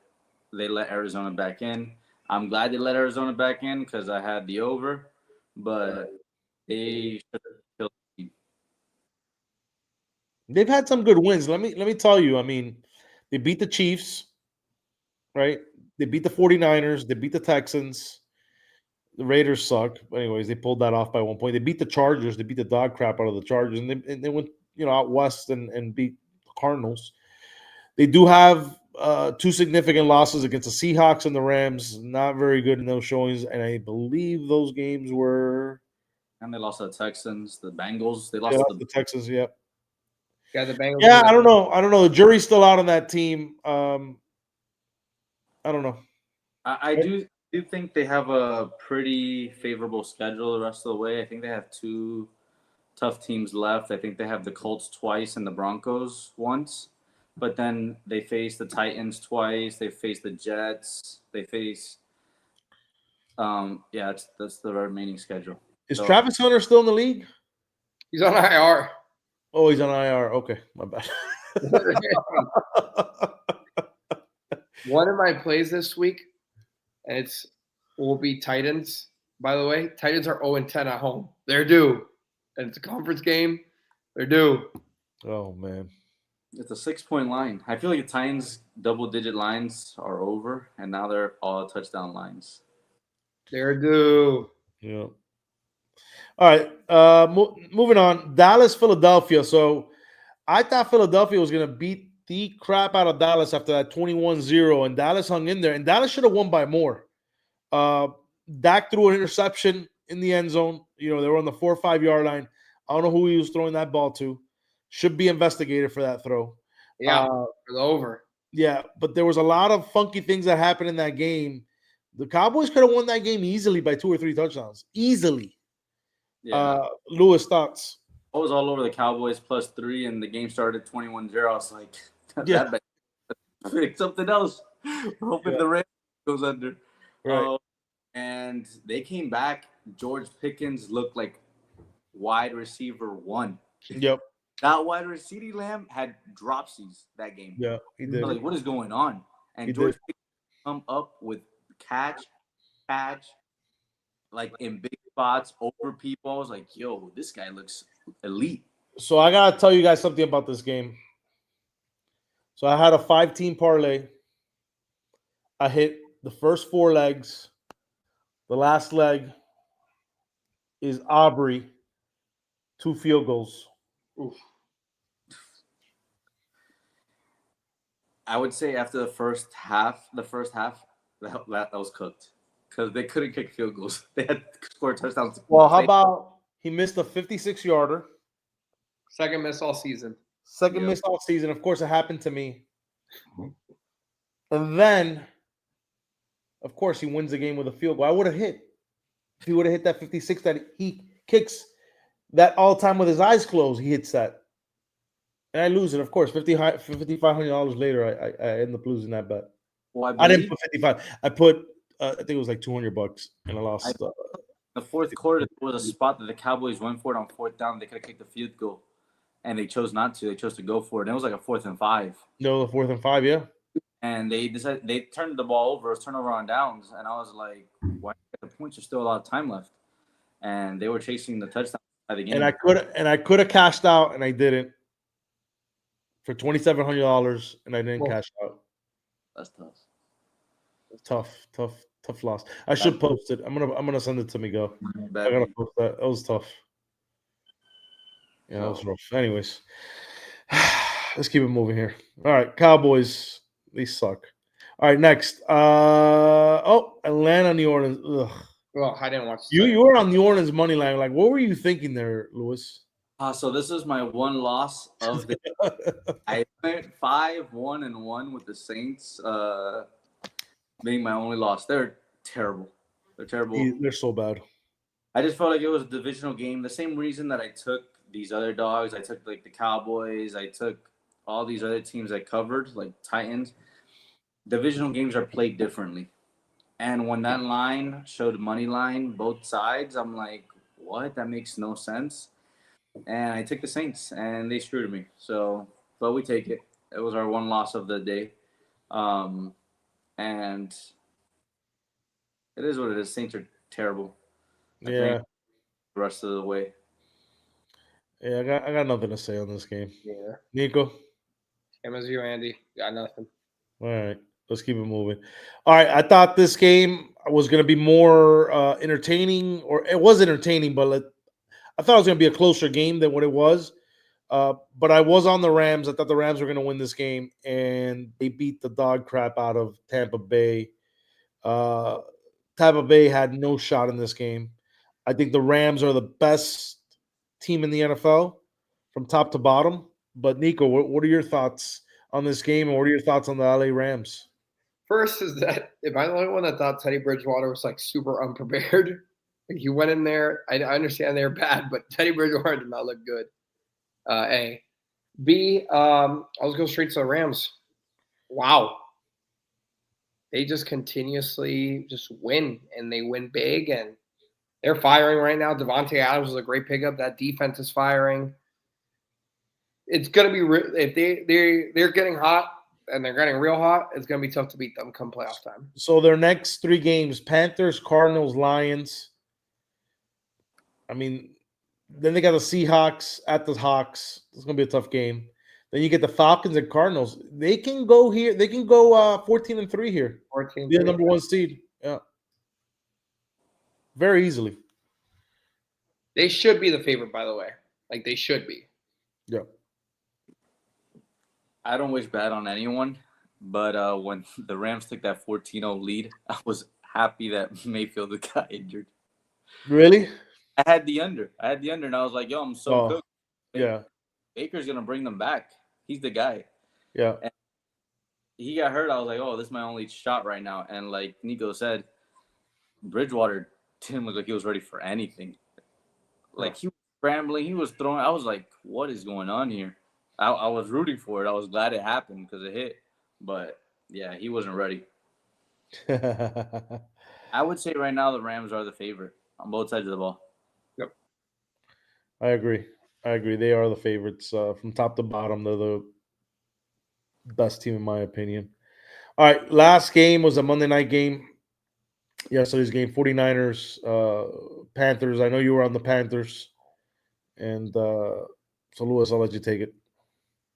They let Arizona back in. I'm glad they let Arizona back in because I had the over, but they should have killed the team. They've had some good wins. Let me tell you. I mean, they beat the Chiefs, right? They beat the 49ers. They beat the Texans. The Raiders suck. But anyways, they pulled that off by 1 point. They beat the Chargers. They beat the dog crap out of the Chargers, and they went out west and beat the Cardinals. They do have 2 significant losses against the Seahawks and the Rams. Not very good in those showings, and I believe those games were. And they lost to the Texans, the Bengals. They lost to the Texans. Yeah. Yeah, the Bengals. Yeah, I don't know. The jury's still out on that team. I don't know. I do think they have a pretty favorable schedule the rest of the way. I think they have 2 tough teams left. I think they have the Colts twice and the Broncos once. But then they face the Titans twice. They face the Jets. They face that's the remaining schedule. Is Travis Hunter still in the league? He's on IR. Oh, he's on IR. Okay, my bad. One of my plays this week, and will be Titans. By the way, Titans are 0-10 at home. They're due. And it's a conference game. They're due. Oh, man. It's a 6-point line. I feel like the Titans' double-digit lines are over, and now they're all touchdown lines. They're due. Yeah. All right. Moving on. Dallas, Philadelphia. So I thought Philadelphia was going to beat the crap out of Dallas after that 21-0, and Dallas hung in there. And Dallas should have won by more. Dak threw an interception in the end zone. They were on the 4 or 5 yard line. I don't know who he was throwing that ball to. Should be investigated for that throw. Yeah, for the over. Yeah, but there was a lot of funky things that happened in that game. The Cowboys could have won that game easily by 2 or 3 touchdowns. Easily. Yeah. Lewis, thoughts? I was all over the Cowboys +3, and the game started 21-0. I was like, something else. We're hoping the Rams goes under. Right. And they came back. George Pickens looked like wide receiver 1. Yep. That wide receiver Lamb had dropsies that game. Yeah, he did. Like, what is going on? And George Pickens come up with catch, like in big spots over people. I was like, yo, this guy looks elite. So I got to tell you guys something about this game. So I had a 5-team parlay. I hit the first 4 legs. The last leg is Aubrey, 2 field goals. Oof. I would say after the first half, that was cooked because they couldn't kick field goals. They had scored touchdowns. Well, how about he missed a 56-yarder? Second miss all season. Second Yep. miss all season. Of course, it happened to me. And then, of course, he wins the game with a field goal. I would have hit. If he would have hit that 56 that he kicks that all time with his eyes closed, he hits that. And I lose it, of course. $5,500 later, I end up losing that bet. Well, I didn't put 55. I put, I think it was like $200, and I lost. The fourth quarter, there was a spot that the Cowboys went for it on fourth down. They could have kicked the field goal, and they chose not to. They chose to go for it. And it was like a 4th and 5. No, the 4th and 5, yeah. And they decided they turned the ball over. It was turnover on downs, and I was like, "Why the points? There's still a lot of time left." And they were chasing the touchdown by the game. And I could have cashed out, and I didn't for $2,700, and I didn't cash out. That's tough. Tough loss. I should post it. I'm gonna send it to me. Go. I gotta post that. That was tough. Yeah, that was rough. Anyways, let's keep it moving here. All right, Cowboys. They suck. All right, next. Atlanta, New Orleans. Ugh. Well, I didn't watch. You were on New Orleans money line. Like, what were you thinking there, Lewis? So this is my one loss of the. I went 5-1-1 with the Saints. Being my only loss. They're terrible. They're terrible. They're so bad. I just felt like it was a divisional game. The same reason that I took these other dogs. I took like the Cowboys. I took all these other teams I covered, like Titans. Divisional games are played differently. And when that line showed money line, both sides, I'm like, what? That makes no sense. And I took the Saints, and they screwed me. So, but we take it. It was our one loss of the day. And it is what it is. Saints are terrible. I think the rest of the way. Yeah, I got nothing to say on this game. Yeah. Nico? Same as you, Andy. Got nothing. All right. Let's keep it moving. All right. I thought this game was going to be more entertaining, or it was entertaining, but I thought it was going to be a closer game than what it was. But I was on the Rams. I thought the Rams were going to win this game, and they beat the dog crap out of Tampa Bay. Tampa Bay had no shot in this game. I think the Rams are the best team in the NFL from top to bottom. But Nico, what are your thoughts on this game, and what are your thoughts on the LA Rams? First is that if I'm the only one that thought Teddy Bridgewater was like super unprepared, like he went in there. I understand they're bad, but Teddy Bridgewater did not look good. A. B. I'll just go straight to the Rams. Wow. They just continuously just win, and they win big, and they're firing right now. Devontae Adams is a great pickup. That defense is firing. It's going to be if they're getting hot and they're getting real hot, it's going to be tough to beat them come playoff time. So their next 3 games: Panthers, Cardinals, Lions. I mean, then they got the Seahawks at the Hawks. It's going to be a tough game. Then you get the Falcons and Cardinals. They can go here. They can go 14-3 here. 14. Be the number 1 seed. Yeah. Very easily. They should be the favorite, by the way. Like, they should be. Yeah. I don't wish bad on anyone, but when the Rams took that 14-0 lead, I was happy that Mayfield got injured. Really? I had the under, and I was like, yo, I'm so cooked. Yeah. Baker's going to bring them back. He's the guy. Yeah. And he got hurt. I was like, oh, this is my only shot right now. And like Nico said, Bridgewater didn't look like he was ready for anything. Like, he was scrambling. He was throwing. I was like, what is going on here? I was rooting for it. I was glad it happened because it hit. But, yeah, he wasn't ready. I would say right now the Rams are the favorite on both sides of the ball. Yep. I agree. They are the favorites from top to bottom. They're the best team in my opinion. All right, last game was a Monday night game. Yesterday's game, 49ers, Panthers. I know you were on the Panthers. And so, Lewis, I'll let you take it.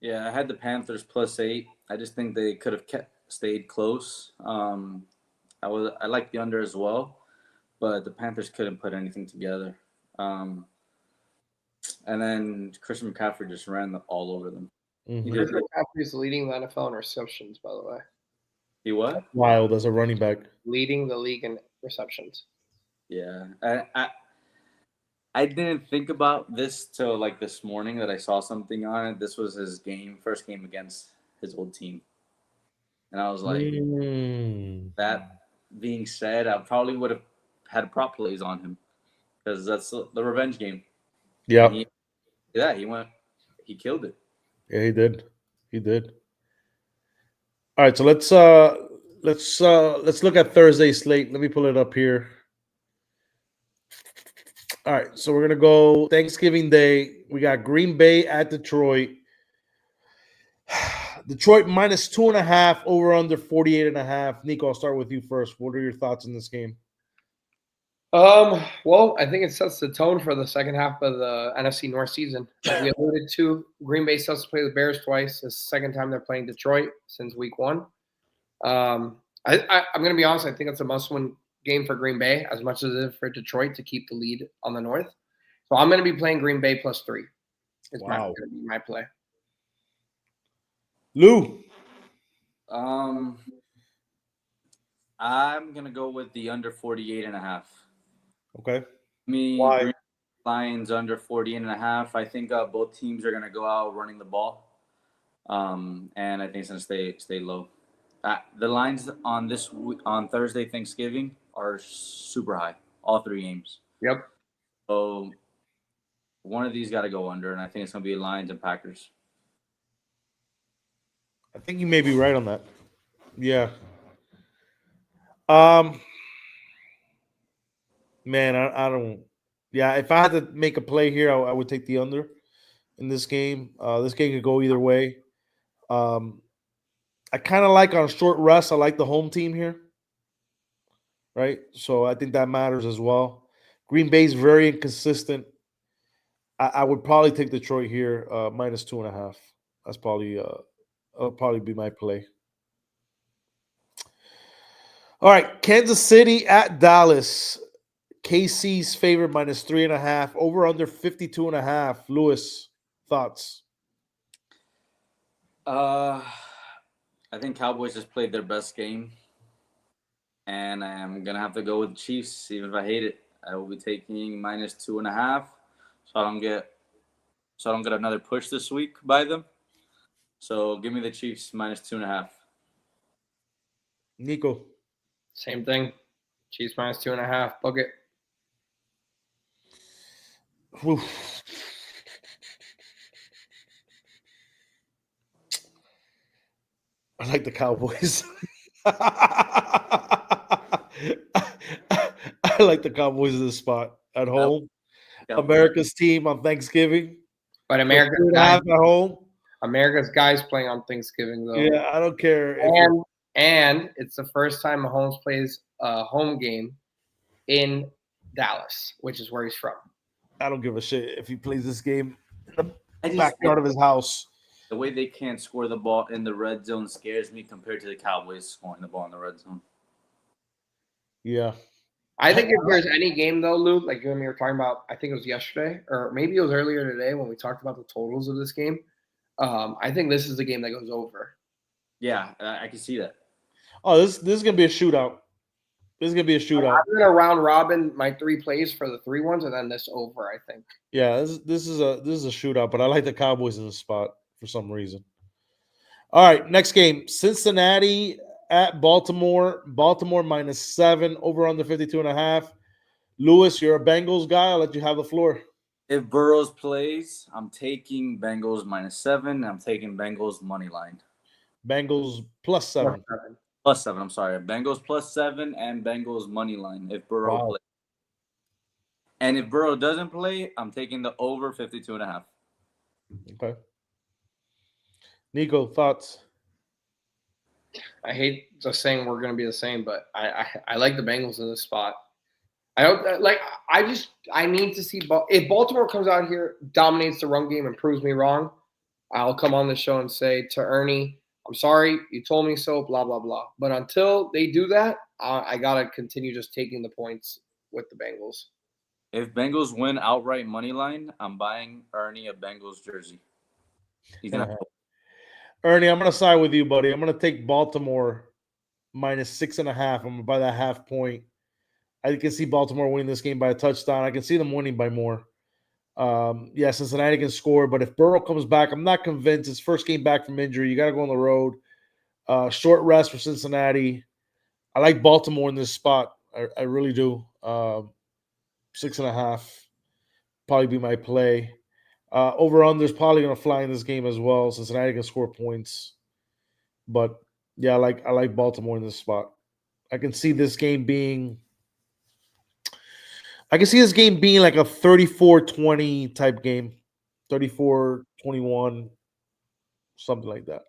Yeah, I had the Panthers +8. I just think they could have stayed close. I like the under as well, but the Panthers couldn't put anything together. And then Christian McCaffrey just ran all over them. Mm-hmm. Christian McCaffrey is leading the NFL in receptions, by the way. He what? Wild as a running back. Leading the league in receptions. Yeah. I didn't think about this till like this morning that I saw something on it. This was his first game against his old team, and I was like, that being said, I probably would have had prop plays on him because that's the revenge game. Yeah. And he killed it. Yeah, he did. He did. All right, so let's look at Thursday slate. Let me pull it up here. All right, so we're gonna go Thanksgiving Day. We got Green Bay at Detroit. Detroit minus 2.5, over under 48.5. Nico, I'll start with you first. What are your thoughts on this game? Well, I think it sets the tone for the second half of the NFC North season. As we alluded to, Green Bay still has to play the Bears twice. It's the second time they're playing Detroit since week 1. I'm going to be honest. I think it's a must-win game for Green Bay as much as it is for Detroit to keep the lead on the North. So I'm going to be playing Green Bay +3. It's going to be my play. Lou. I'm going to go with the under 48.5. Okay. Why? Lions under 48.5. I think both teams are going to go out running the ball. And I think it's going to stay low. The lines on Thursday, Thanksgiving, are super high. All 3 games. Yep. So one of these got to go under, and I think it's going to be Lions and Packers. I think you may be right on that. Yeah. Man, I don't. Yeah, if I had to make a play here, I would take the under in this game. This game could go either way. I kind of like on short rest. I like the home team here, right? So I think that matters as well. Green Bay's very inconsistent. I would probably take Detroit here, minus 2.5. That's probably be my play. All right, Kansas City at Dallas. KC's favorite minus 3.5, over under 52.5. Lewis, thoughts? I think Cowboys just played their best game, and I'm gonna have to go with the Chiefs, even if I hate it. I will be taking minus 2.5, so I don't get another push this week by them. So give me the Chiefs minus 2.5. Nico. Same thing. Chiefs minus 2.5. Book it. Oof. I like the Cowboys. I like the Cowboys in this spot at home. America's team on Thanksgiving. But America's guys at home. America's guys playing on Thanksgiving, though. Yeah, I don't care. And it's the first time Mahomes plays a home game in Dallas, which is where he's from. I don't give a shit if he plays this game in the backyard of his house. The way they can't score the ball in the red zone scares me compared to the Cowboys scoring the ball in the red zone. Yeah. I think if there's any game, though, Luke, like when we were talking about, I think it was yesterday, or maybe it was earlier today when we talked about the totals of this game. I think this is the game that goes over. Yeah, I can see that. Oh, this is going to be a shootout. This is going to be a shootout. I'm going to round robin my 3 plays for the 3 ones, and then this over, I think. Yeah, this is a shootout, but I like the Cowboys in the spot for some reason. All right, next game. Cincinnati at Baltimore. Baltimore minus 7, over under 52.5. Lewis, you're a Bengals guy. I'll let you have the floor. If Burrows plays, I'm taking Bengals minus 7. I'm taking Bengals money line. Bengals plus 7. Plus 7, I'm sorry. Bengals plus 7 and Bengals money line if Burrow plays. And if Burrow doesn't play, I'm taking the over 52.5. Okay. Nico, thoughts? I hate just saying we're going to be the same, but I like the Bengals in this spot. I don't like. I need to see if Baltimore comes out here, dominates the run game, and proves me wrong. I'll come on the show and say to Ernie, I'm sorry, you told me so, blah, blah, blah. But until they do that, I got to continue just taking the points with the Bengals. If Bengals win outright money line, I'm buying Ernie a Bengals jersey. He's gonna Ernie, I'm going to side with you, buddy. I'm going to take Baltimore minus 6.5. I'm going to buy that half point. I can see Baltimore winning this game by a touchdown. I can see them winning by more. Yeah, Cincinnati can score, but if Burrow comes back, I'm not convinced. His first game back from injury. You got to go on the road. Short rest for Cincinnati. I like Baltimore in this spot. I really do. 6.5 probably be my play. Over under's probably going to fly in this game as well. Cincinnati can score points, but yeah, I like Baltimore in this spot. I can see this game being like a 34-20 type game, 34-21, something like that.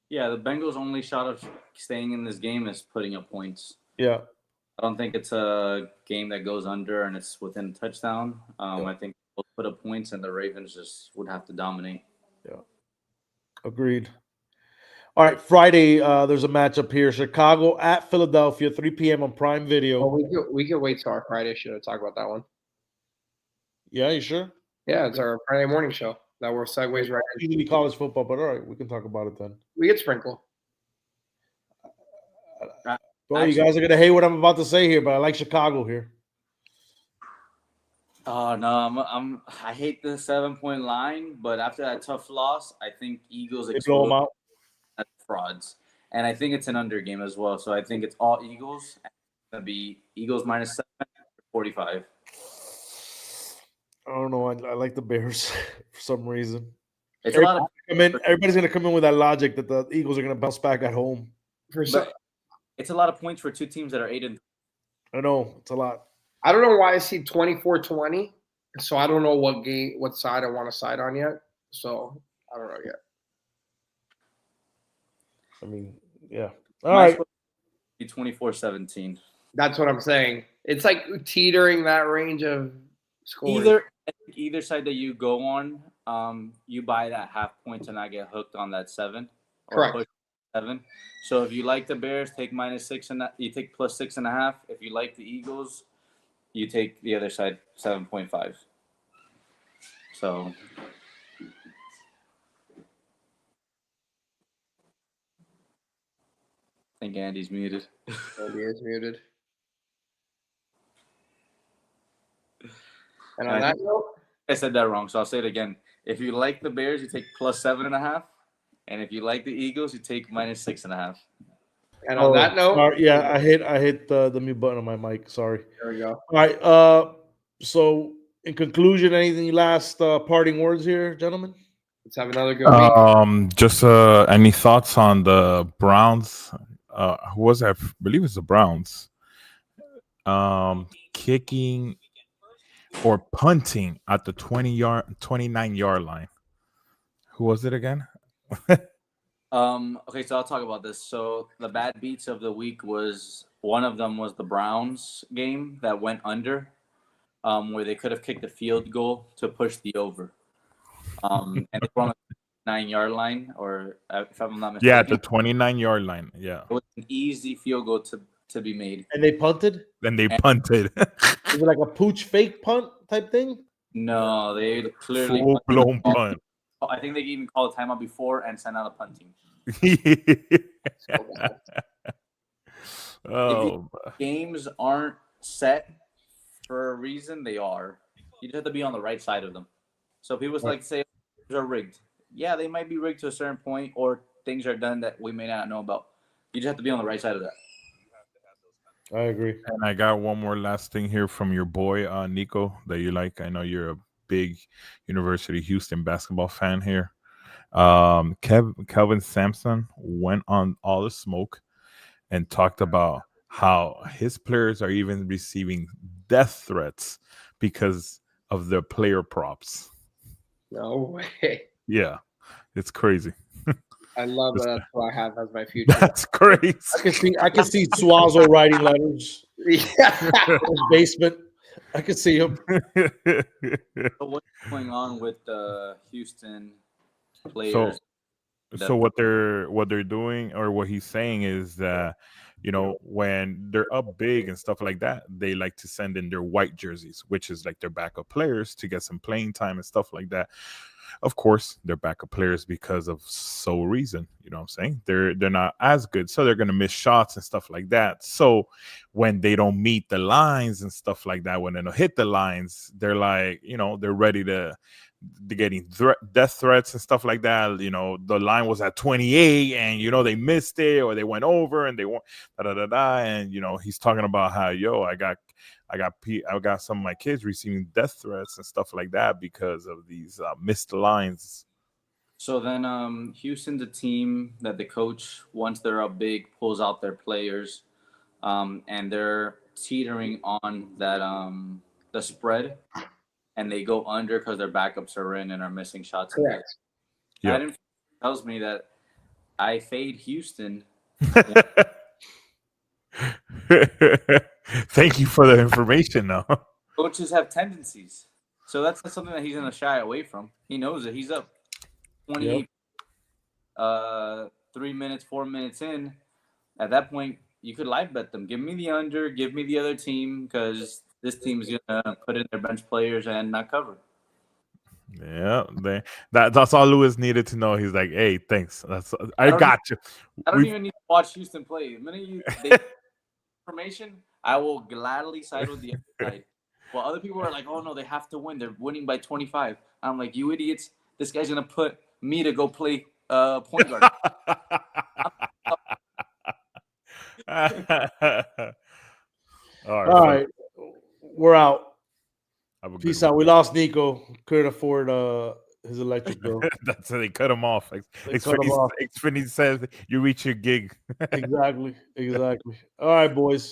Yeah, the Bengals' only shot of staying in this game is putting up points. Yeah. I don't think it's a game that goes under and it's within a touchdown. I think they'll put up points and the Ravens just would have to dominate. Yeah. Agreed. All right, Friday, there's a matchup here. Chicago at Philadelphia, 3 p.m. on Prime Video. Well, we could wait till our Friday show to talk about that one. Yeah, you sure? Yeah, it's our Friday morning show. That we're segues right into. Usually college football, but all right, we can talk about it then. We get sprinkle. Well, you guys are gonna hate what I'm about to say here, but I like Chicago here. Oh no, I hate the 7-point line, but after that tough loss, I think Eagles They blow them out. Frauds, and I think it's an under game as well. So I think it's all Eagles. It's gonna be Eagles -7 45. I don't know. I like the Bears for some reason. It's a lot of Everybody's gonna come in with that logic that the Eagles are gonna bounce back at home. it's a lot of points for two teams that are 8-3. I know it's a lot. I don't know why I see 24-20. So I don't know what side I want to side on yet. So I don't know yet. I mean, yeah. All right. Be 24-17. That's what I'm saying. It's like teetering that range of scoring. Either side that you go on, you buy that half point and I get hooked on that 7. Correct. Push 7. So if you like the Bears, take -6 and you take +6.5. If you like the Eagles, you take the other side 7.5. So I think Andy's muted. Andy is muted. And on that note, I said that wrong, so I'll say it again. If you like the Bears, you take +7.5, and if you like the Eagles, you take -6.5. and on that note, sorry, yeah, I hit the mute button on my mic. Sorry. there we go. All right. So in conclusion, anything last parting words here, gentlemen? Let's have another good week. Just any thoughts on the Browns? Who was that? I believe it's the Browns. Kicking or punting at the 29-yard line. Who was it again? Okay, so I'll talk about this. So the bad beats of the week one of them was the Browns game that went under, where they could have kicked a field goal to push the over. And they were on the 9-yard line, or if I'm not mistaken. Yeah, the 29-yard line. Yeah. It was an easy field goal to be made. And they punted? Then they punted. Is it like a pooch fake punt type thing? No, they clearly Full-blown punt. I think they even called a timeout before and sent out a punting. Oh, games aren't set for a reason. They are. You just have to be on the right side of them. So people like say they're rigged. Yeah, they might be rigged to a certain point, or things are done that we may not know about. You just have to be on the right side of that. I agree. and I got one more last thing here from your boy Nico that you like. I know you're a big University of Houston basketball fan here. Kelvin Sampson went on All the Smoke and talked about how his players are even receiving death threats because of their player props. No way. Yeah, it's crazy. I love that. That's what I have as my future. That's crazy. I can see Suazo writing letters Yeah. in his basement. I can see him. So what's going on with the Houston players? So what they're doing, or what he's saying, is that when they're up big and stuff like that, they like to send in their white jerseys, which is like their backup players, to get some playing time and stuff like that. Of course, they're backup players because of sole reason. You know what I'm saying? They're not as good, so they're gonna miss shots and stuff like that. So when they don't meet the lines and stuff like that, when they don't hit the lines, they're like, they're ready to. They're getting death threats and stuff like that. The line was at 28, and they missed it, or they went over and they won. And he's talking about how I got some of my kids receiving death threats and stuff like that because of these missed lines. So then, Houston's a team that the coach, once they're up big, pulls out their players, and they're teetering on that the spread. And they go under because their backups are in and are missing shots. Correct. That tells me that I fade Houston. Thank you for the information, though. Coaches have tendencies. So that's not something that he's going to shy away from. He knows it. He's up 28, 3 minutes, 4 minutes in. At that point, you could live bet them. Give me the under. Give me the other team, because this team is going to put in their bench players and not cover. Yeah, that's all Lewis needed to know. He's like, hey, thanks. I got you. I don't even need to watch Houston play. The minute you information, I will gladly side with the other side. Well, other people are like, oh, no, they have to win. They're winning by 25. I'm like, you idiots. This guy's going to put me to go play point guard. All right. We're out. Peace out. We lost Nico. Couldn't afford his electric bill. That's how they cut him off. Xfinity says you reach your gig. Exactly. All right, boys.